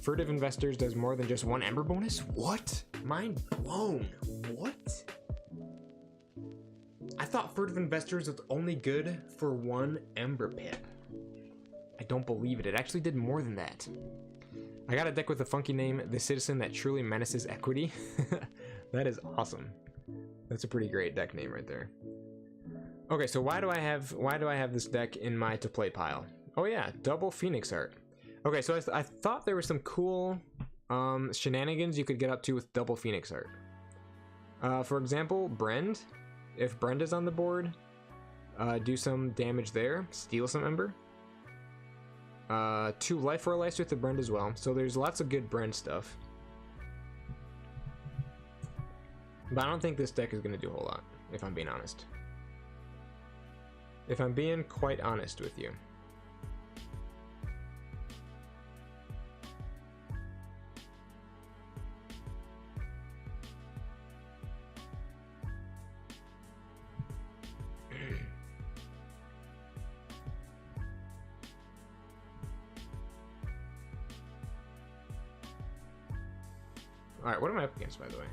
Furtive Investors does more than just 1 Ember bonus? What? Mind blown. What? I thought Furtive Investors was only good for 1 Ember pip. I don't believe it. It actually did more than that. I got a deck with a funky name, The Citizen That Truly Menaces Equity. That is awesome. That's a pretty great deck name right there. Okay, so why do I have this deck in my to play pile? Oh yeah, double Phoenix Art. Okay, so I thought there were some cool shenanigans you could get up to with double Phoenix Art. For example, Brend. If Brend is on the board, do some damage there, steal some Ember. 2 Life Royal Ice with the Brend as well. So there's lots of good Brend stuff. But I don't think this deck is going to do a whole lot, if I'm being honest. If I'm being quite honest with you. Alright, what am I up against, by the way?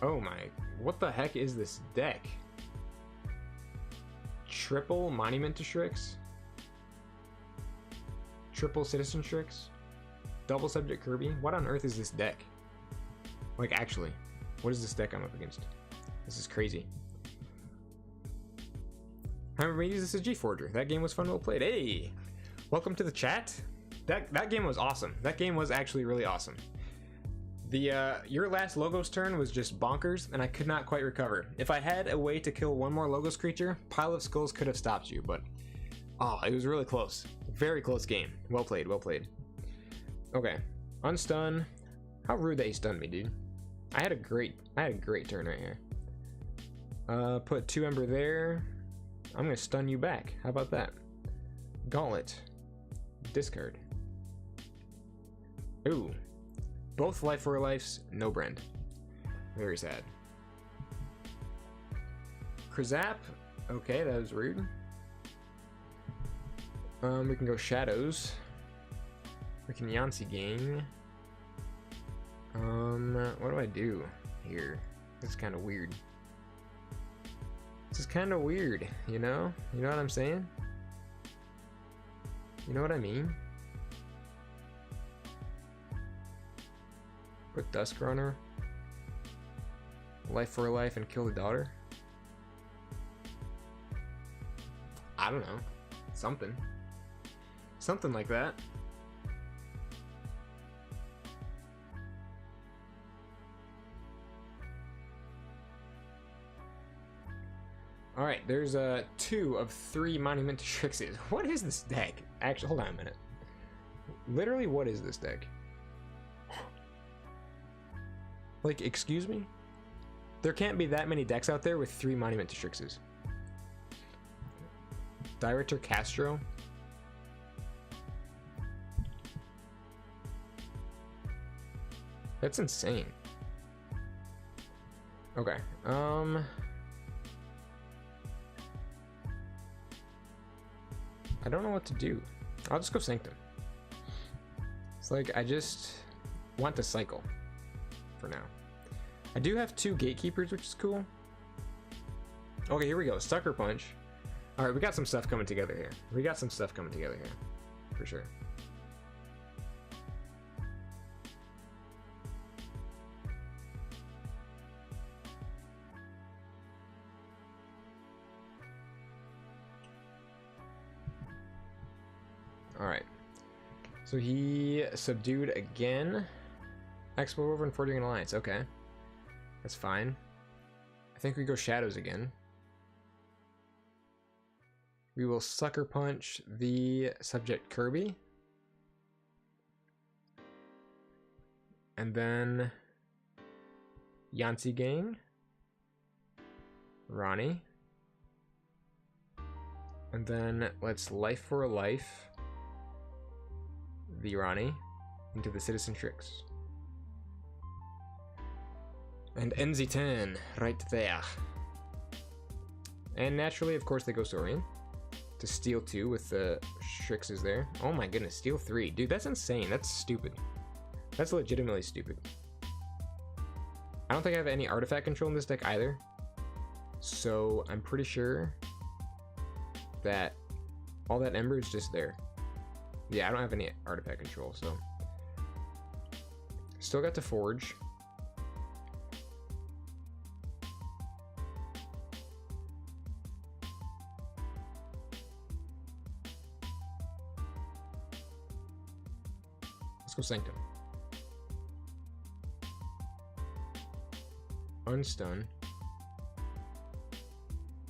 Oh my, what the heck is this deck? Triple Monument to Shrix? Triple Citizen Shrix? Double Subject Kirby? What on earth is this deck? Like, actually, what is this deck I'm up against? This is crazy. Aembermedes, this is KeyForge. That game was fun, well played. Hey! Welcome to the chat. That game was awesome. That game was actually really awesome. The your last Logos turn was just bonkers, and I could not quite recover. If I had a way to kill one more Logos creature, Pile of Skulls could have stopped you, but oh, it was really close. Very close game. Well played, well played. Okay, unstun. How rude that he stunned me, dude. I had a great turn right here. Put 2 Ember there. I'm gonna stun you back. How about that? Gauntlet. Discard. Ooh. Both Life for Lives, no Brand. Very sad. Krazap. Okay, that was rude. We can go Shadows. We can Yancy Gang. What do I do here? This is kind of weird. This is kind of weird, you know? You know what I'm saying? You know what I mean? Put Duskrunner, Life for Life, and kill the daughter? I don't know. Something. Something like that. Alright, there's 2 of 3 Monument to Shrixes. What is this deck? Actually, hold on a minute. Literally, what is this deck? Like, excuse me? There can't be that many decks out there with 3 Monument to Shrixes. Director Castro? That's insane. Okay, I don't know what to do. I'll just go Sanctum. It's like, I just want to cycle for now. I do have 2 Gatekeepers, which is cool. Okay, here we go. Sucker Punch. Alright, we got some stuff coming together here. We got some stuff coming together here. For sure. Alright. So he subdued again. Expo over and forging an alliance. Okay. That's fine. I think we go Shadows again. We will Sucker Punch the Subject Kirby. And then Yancy Gang. Ronnie. And then let's Life for a Life the Ronnie into the Citizen Shrix. And NZ10 right there. And naturally, of course, they go Saurian to steal 2 with the Shrixes there. Oh my goodness, steal 3. Dude, that's insane. That's stupid. That's legitimately stupid. I don't think I have any artifact control in this deck either. So I'm pretty sure that all that Ember is just there. Yeah, I don't have any artifact control, so. Still got to Forge. Let's go Sanctum. Unstun.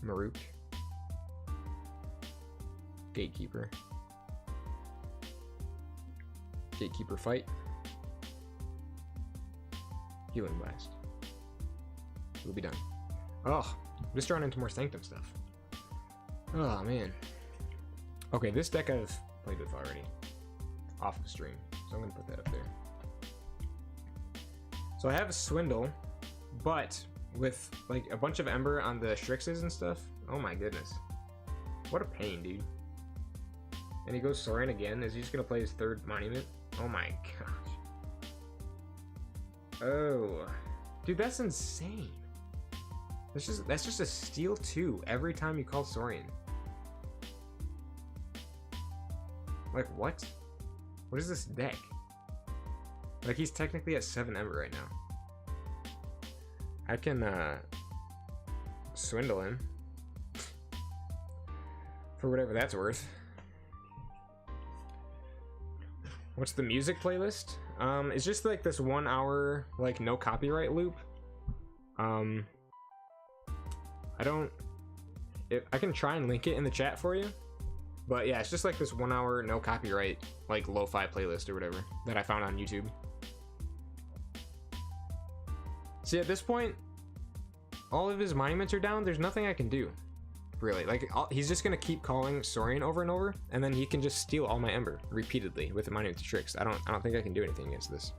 Maruk. Gatekeeper. Gatekeeper fight. Healing Blast. We'll be done. Oh, just drawn into more Sanctum stuff. Oh man. Okay, this deck I've played with already. Off of stream. So I'm gonna put that up there. So I have a Swindle, but with like a bunch of Ember on the Shrixes and stuff. Oh my goodness. What a pain, dude. And he goes Sorin again. Is he just gonna play his 3rd Monument? Oh my gosh. Oh, dude, that's insane. That's just a steal 2 every time you call Saurian. Like, what? What is this deck? Like, he's technically at 7 Ember right now. I can swindle him for whatever that's worth. What's the music playlist? It's just like this 1 hour like no copyright loop. I can try and link it in the chat for you, but yeah, it's just like this 1 hour no copyright like lo-fi playlist or whatever that I found on YouTube. See, at this point, all of his monuments are down. There's nothing I can do, really. Like, he's just gonna keep calling Saurian over and over, and then he can just steal all my Ember repeatedly with the monument tricks. I don't think I can do anything against this.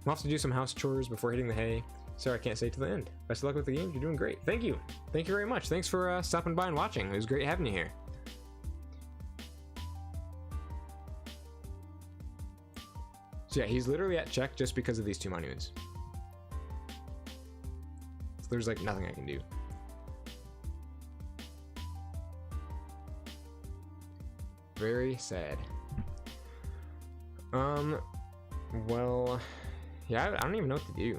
I'll have to do some house chores before hitting the hay. Sorry, I can't stay to the end. Best of luck with the game. You're doing great. Thank you. Thank you very much. Thanks for stopping by and watching. It was great having you here. So yeah, he's literally at check just because of these 2 monuments. So there's like nothing I can do. Very sad. Well, yeah, I don't even know what to do.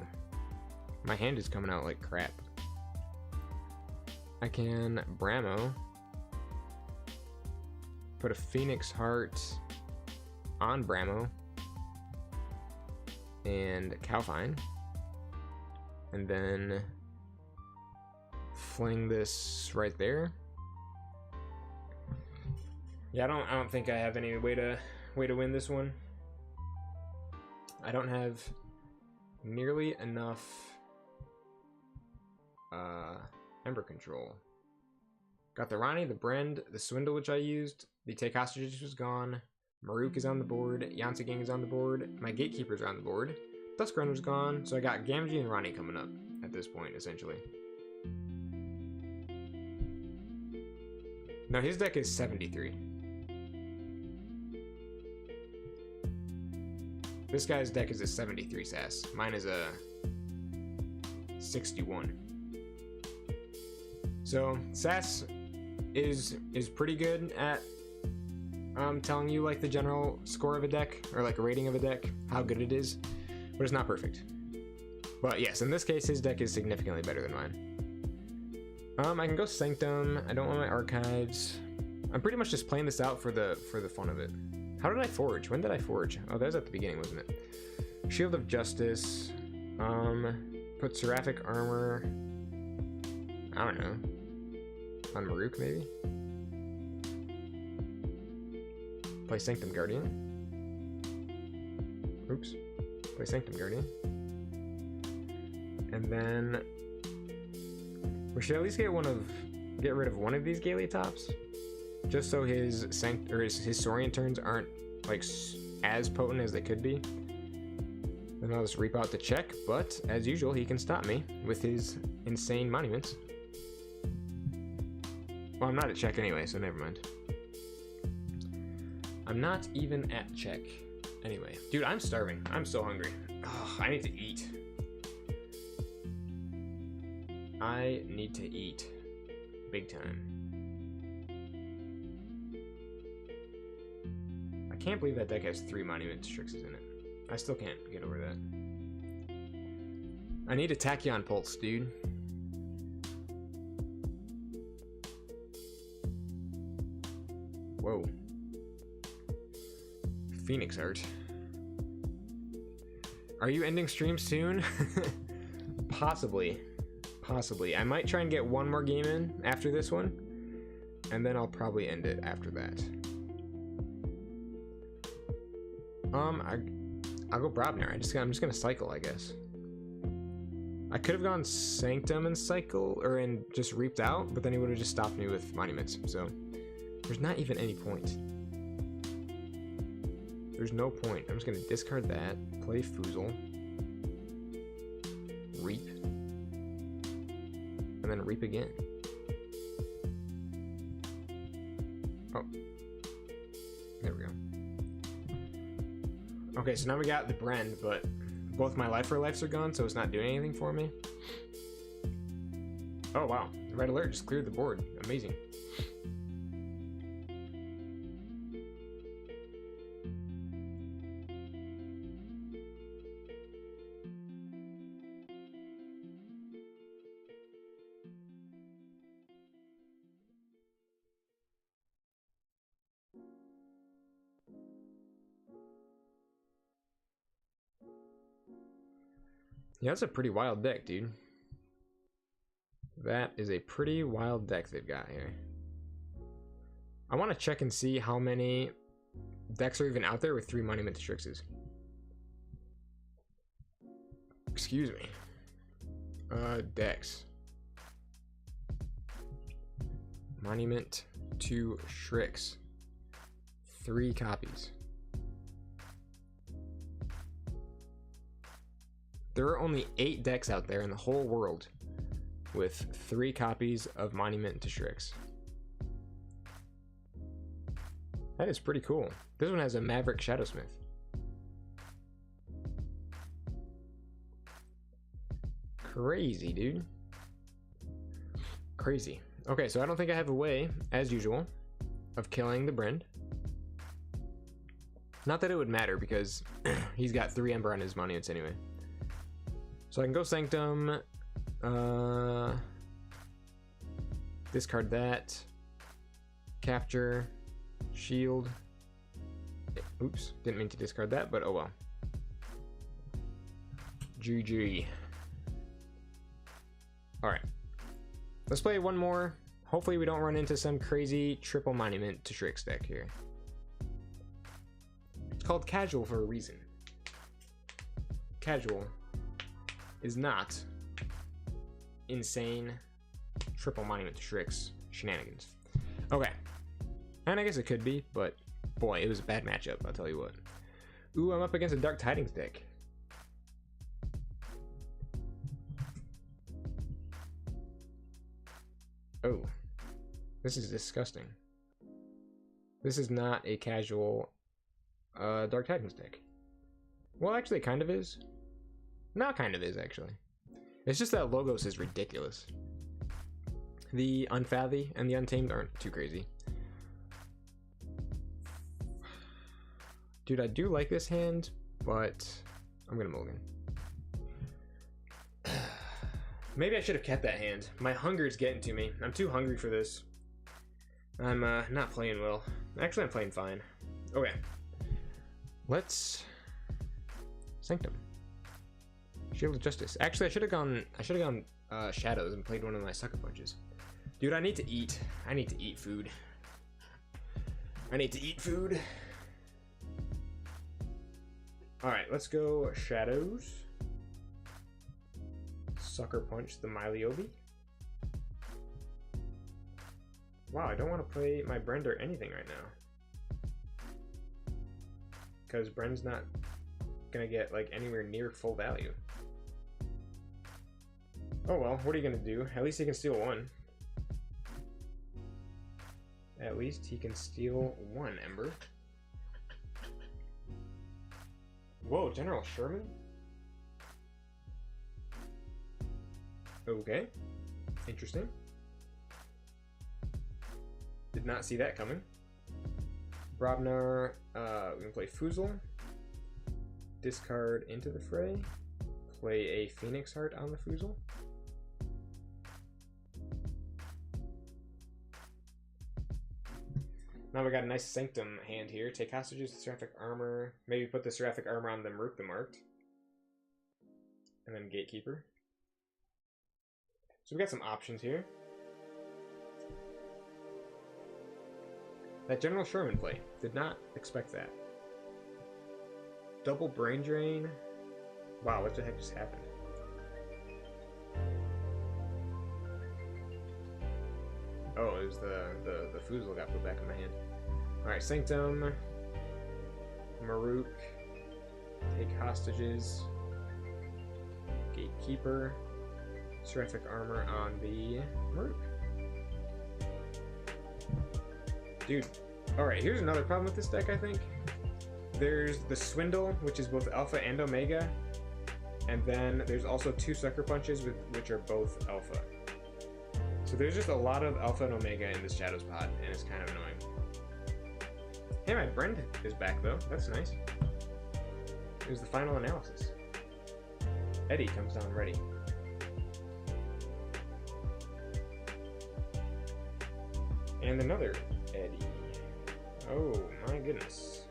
My hand is coming out like crap. I can Bramo, put a Phoenix Heart on Bramo, and Cowfine, and then fling this right there. Yeah, I don't think I have any way to win this one. I don't have nearly enough Ember control. Got the Ronnie, the Brend, the Swindle, which I used. The Take Hostages was gone. Maruk is on the board. Yansi Gang is on the board. My Gatekeepers are on the board. Duskrun was gone. So I got Gamgee and Ronnie coming up at this point, essentially. No, his deck is 73. This guy's deck is a 73 sass. Mine is a 61. So sass is pretty good at telling you like the general score of a deck, or like a rating of a deck, how good it is, but it's not perfect. But yes, in this case, his deck is significantly better than mine. I can go Sanctum. I don't want my archives. I'm pretty much just playing this out for the fun of it. How did I forge? When did I forge? Oh, that was at the beginning, wasn't it? Shield of Justice. Put Seraphic Armor. I don't know. On Maruk, maybe? Play Sanctum Guardian. Oops. Play Sanctum Guardian. And then we should at least get rid of one of these Galia tops, just so his Saurian turns aren't like as potent as they could be. Then I'll just reap out the check, but as usual, he can stop me with his insane monuments. Well, I'm not at check anyway, so never mind. I'm not even at check. Anyway, dude, I'm starving. I'm so hungry. Oh, I need to eat. I need to eat. Big time. I can't believe that deck has 3 Monument Strixes in it. I still can't get over that. I need a Tachyon Pulse, dude. Whoa. Phoenix Art. Are you ending stream soon? Possibly. Possibly. I might try and get one more game in after this one, and then I'll probably end it after that. I'll go Brobner. I'm just gonna cycle, I guess. I could have gone Sanctum and cycle, or and just reaped out, but then he would have just stopped me with monuments. So there's not even any point. There's no point. I'm just gonna discard that, play Foozle, reap, and then reap again. Oh, there we go. Okay, so now we got the Brend, but Both my life for lives are gone, so it's not doing anything for me. Oh wow, red alert just cleared the board. Amazing. Yeah, that's a pretty wild deck, dude. That is a pretty wild deck they've got here. I want to check and see how many decks are even out there with 3 Monument to Strixes. Excuse me. Decks. Monument to Strix. 3 copies. There are only 8 decks out there in the whole world with 3 copies of Monument to Strix. That is pretty cool. This one has a Maverick Shadowsmith. Crazy, dude. Crazy. Okay, so I don't think I have a way, as usual, of killing the Brend. Not that it would matter, because he's got 3 Ember on his monuments anyway. So I can go Sanctum, discard that, capture, shield. Oops, didn't mean to discard that, but oh well. GG. Alright, let's play one more. Hopefully we don't run into some crazy triple Monument to Strix deck here. It's called casual for a reason. Casual is not insane triple Monument to Strix shenanigans. Okay. And I guess it could be, but boy, it was a bad matchup, I'll tell you what. Ooh, I'm up against a Dark Tidings deck. Oh. This is disgusting. This is not a casual Dark Tidings deck. Well, actually, it kind of is. Not kind of is, actually. It's just that Logos is ridiculous. The Unfathy and the Untamed aren't too crazy. Dude, I do like this hand, but I'm gonna mulligan. Maybe I should have kept that hand. My hunger is getting to me. I'm too hungry for this. I'm not playing well. Actually, I'm playing fine. Okay. Let's Sanctum. Shield of Justice. Actually, I should have gone Shadows and played one of my sucker punches. Dude, I need to eat. I need to eat food. I need to eat food. Alright, let's go Shadows. Sucker Punch the Miliobi. Wow, I don't want to play my Brend or anything right now. Because Brend's not gonna get like anywhere near full value. Oh well, what are you gonna do? At least he can steal 1. At least he can steal 1 Ember. Whoa, General Sherman? Okay. Interesting. Did not see that coming. Brobnar, we can play Foozle. Discard into the fray. Play a Phoenix Heart on the Foozle. Now we got a nice Sanctum hand here. Take hostages, Seraphic Armor. Maybe put the Seraphic Armor on the Maruk the Marked. And then Gatekeeper. So we got some options here. That General Sherman play. Did not expect that. Double Brain Drain. Wow, what the heck just happened? Oh, it was the Foozle got put back in my hand. Alright, Sanctum. Maruk. Take hostages. Gatekeeper. Seraphic Armor on the Maruk. Dude, alright, here's another problem with this deck, I think. There's the Swindle, which is both Alpha and Omega, And then there's also 2 Sucker Punches, which are both Alpha. So there's just a lot of Alpha and Omega in this Shadows pod, and it's kind of annoying. Hey, my Brend is back though. That's nice. Here's the final analysis. Eddie comes down ready. And another Eddie. Oh my goodness.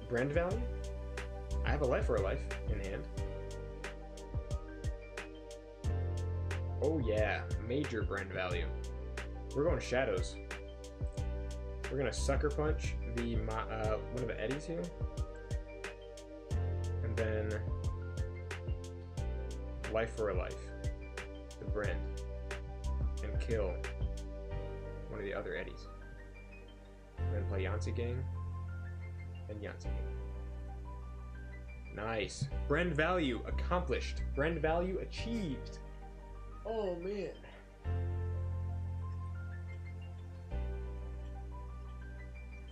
Brand value? I have a life for a life in hand. Oh yeah, major brand value. We're going Shadows. We're gonna Sucker Punch the one of the Eddies here, and then life for a life, the brand, and kill one of the other Eddies. And then play Yancy Gang and Yancy Gang. Nice. Brand value accomplished. Brand value achieved. Oh man.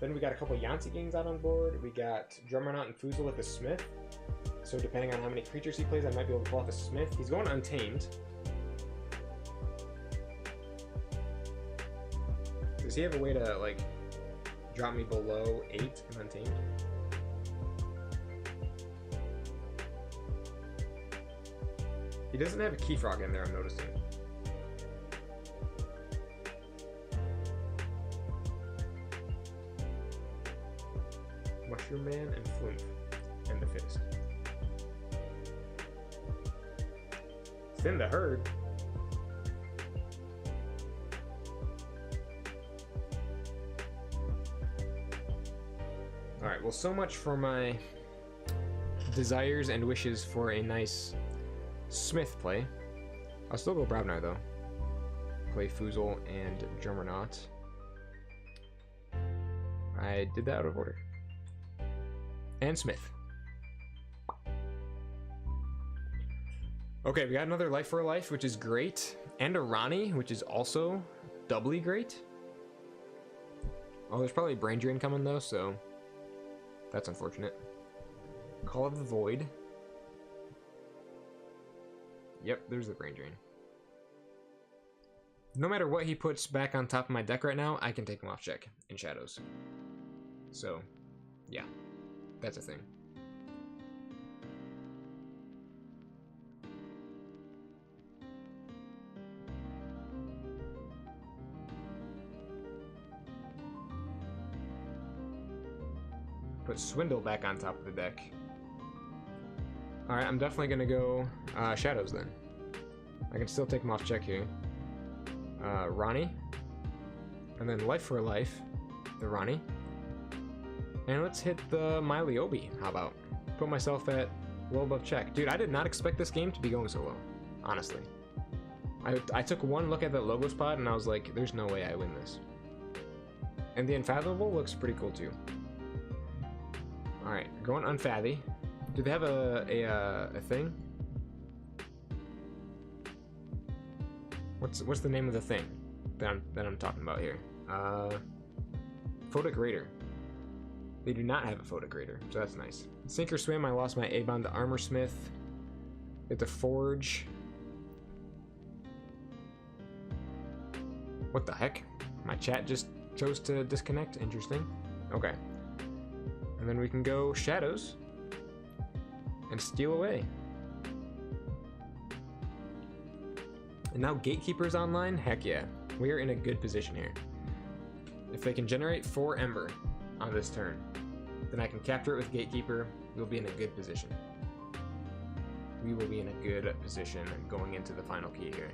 Then we got a couple Yancy Gangs out on board. We got Drummernaut and Foozle with the Smith. So depending on how many creatures he plays, I might be able to pull off a Smith. He's going Untamed. Does he have a way to, like, drop me below 8 and Untamed? He doesn't have a Key Frog in there, I'm noticing. Mushroom Man and Flume, and the Fist. Thin the Herd. Alright, well, so much for my desires and wishes for a nice Smith play. I'll still go Brownar though. Play Foozle and Drummernaut. I did that out of order. And Smith. Okay, we got another Life for a Life, which is great. And a Ronnie, which is also doubly great. Oh, there's probably a Brain Drain coming though, so that's unfortunate. Call of the Void. Yep, there's the Brain Drain. No matter what he puts back on top of my deck right now, I can take him off check in Shadows. So, yeah, that's a thing. Put Swindle back on top of the deck. Alright, I'm definitely gonna go Shadows then. I can still take him off check here. Ronnie. And then Life for a Life, the Ronnie. And let's hit the Miley-Obi, how about? Put myself at well above check. Dude, I did not expect this game to be going so low, honestly. I took one look at that Logos pod and I was like, there's no way I win this. And the Unfathomable looks pretty cool too. Alright, going Unfathy. Do they have a thing? What's the name of the thing that I'm talking about here? Photic Raider. They do not have a Photic Raider, so that's nice. Sink or Swim, I lost my A-Bond to Armor Smith. Get the Forge. What the heck? My chat just chose to disconnect. Interesting. Okay. And then we can go Shadows and steal away. And now Gatekeeper's online? Heck yeah. We are in a good position here. If they can generate 4 Ember on this turn, then I can capture it with Gatekeeper. We'll be in a good position. We will be in a good position going into the final key here.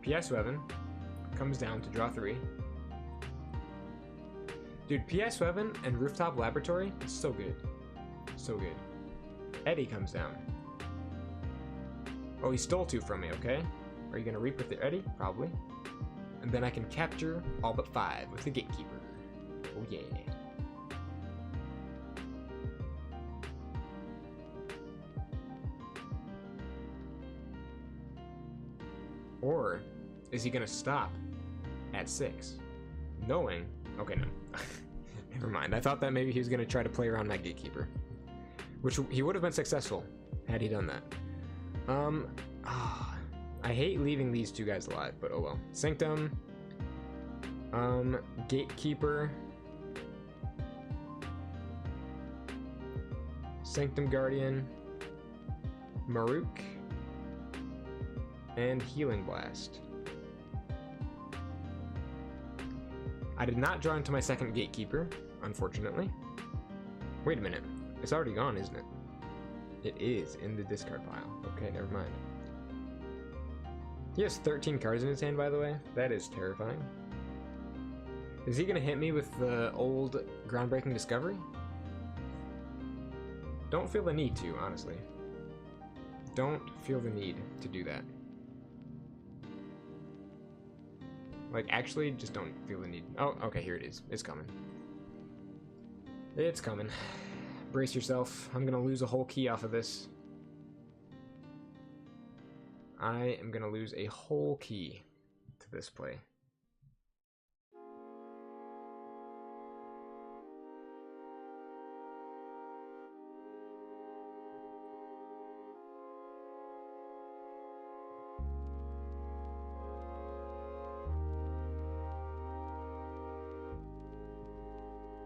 PS11 comes down to draw 3. Dude, PS11 and Rooftop Laboratory is so good. So good. Eddie comes down. Oh, he stole 2 from me, okay? Are you gonna reap with the Eddie? Probably. And then I can capture all but 5 with the Gatekeeper. Oh yeah. Or is he gonna stop at 6. Knowing... Okay, no. Never mind. I thought that maybe he was going to try to play around that Gatekeeper. Which he would have been successful had he done that. I hate leaving these two guys alive, but oh well. Sanctum. Gatekeeper. Sanctum Guardian. Maruk. And Healing Blast. I did not draw into my second Gatekeeper, unfortunately. Wait a minute. It's already gone, isn't it? It is in the discard pile. Okay, never mind. He has 13 cards in his hand, by the way. That is terrifying. Is he gonna hit me with the old groundbreaking discovery? Don't feel the need to, honestly. Don't feel the need to do that. Like, actually, just don't feel the need. Oh, okay, here it is. It's coming. It's coming. Brace yourself. I'm gonna lose a whole key off of this. I am gonna lose a whole key to this play.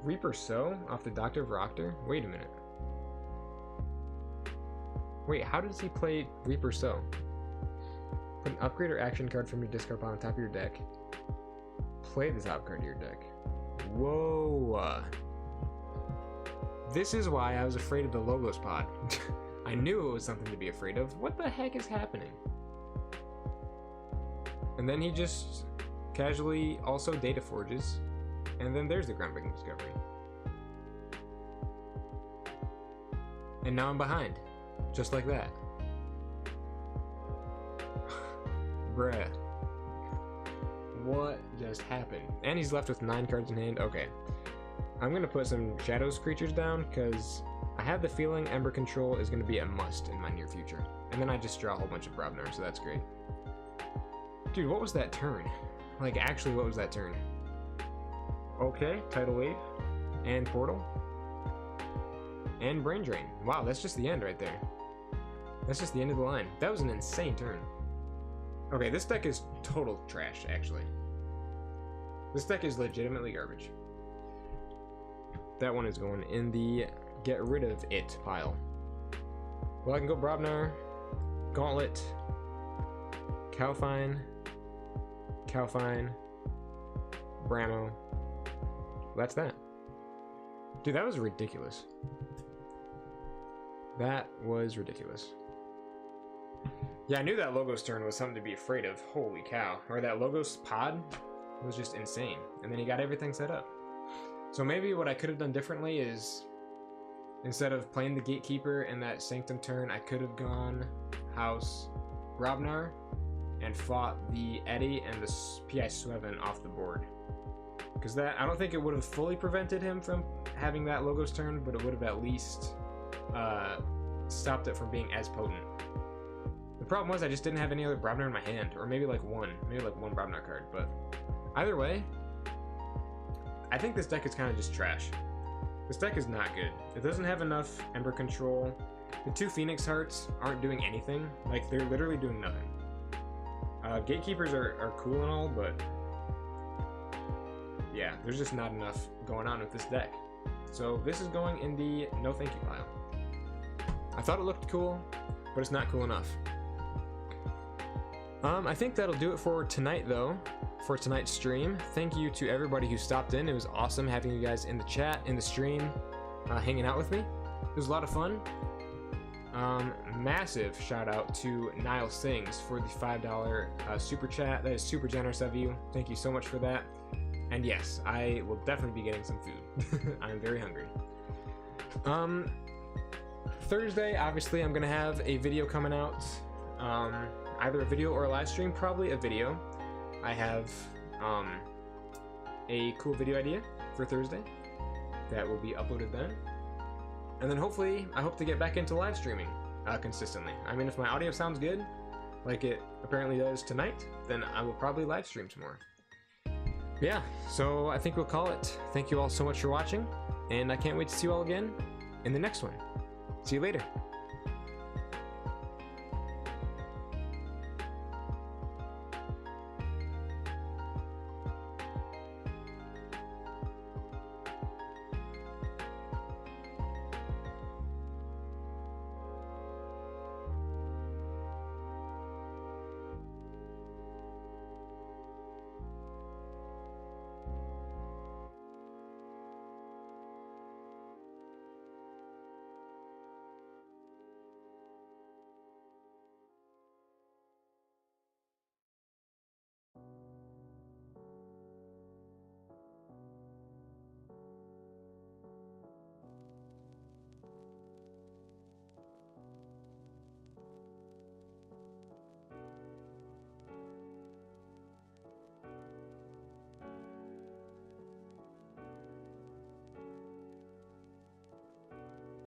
Reaper So off the Doctor of Roctor? Wait a minute. Wait, how does he play Reaper So? Put an upgrade or action card from your discard pile on top of your deck. Play the top card of your deck. Whoa. This is why I was afraid of the Logos pod. I knew it was something to be afraid of. What the heck is happening? And then he just casually also data forges. And then there's the groundbreaking discovery. And now I'm behind. Just like that. Bruh. What just happened? And he's left with 9 cards in hand. Okay. I'm gonna put some Shadows creatures down, because I have the feeling Ember Control is gonna be a must in my near future. And then I just draw a whole bunch of Brobnar, so that's great. Dude, what was that turn? Like, actually, what was that turn? Okay, Tidal Wave, and Portal, and Brain Drain. Wow, that's just the end right there. That's just the end of the line. That was an insane turn. Okay, this deck is total trash, actually. This deck is legitimately garbage. That one is going in the get rid of it pile. Well, I can go Brobnar, Gauntlet, Calfine, Bramo. That's that. Dude, that was ridiculous. That was ridiculous. Yeah, I knew that Logos turn was something to be afraid of. Holy cow. Or that Logos pod was just insane. And then he got everything set up. So maybe what I could have done differently is, instead of playing the Gatekeeper and that Sanctum turn, I could have gone House Brobnar and fought the Eddie and the P.I. Sweven off the board. Because that, I don't think it would have fully prevented him from having that Logos turn, but it would have at least stopped it from being as potent. The problem was I just didn't have any other Brobnar in my hand, or maybe like one Brobnar card, but either way, I think this deck is kind of just trash. This deck is not good. It doesn't have enough Ember Control. The 2 Phoenix Hearts aren't doing anything. Like, they're literally doing nothing. Gatekeepers are cool and all, but yeah, there's just not enough going on with this deck. So this is going in the no thank you pile. I thought it looked cool, but it's not cool enough. I think that'll do it for tonight, though, for tonight's stream. Thank you to everybody who stopped in. It was awesome having you guys in the chat, in the stream, hanging out with me. It was a lot of fun. Massive shout out to Niall Sings for the $5 super chat. That is super generous of you. Thank you so much for that. And yes, I will definitely be getting some food. I'm very hungry. Thursday, obviously, I'm gonna have a video coming out. Either a video or a live stream, probably a video. I have a cool video idea for Thursday that will be uploaded then. And then hopefully, I hope to get back into live streaming consistently. I mean, if my audio sounds good, like it apparently does tonight, then I will probably live stream some more. Yeah, so I think we'll call it. Thank you all so much for watching, and I can't wait to see you all again in the next one. See you later.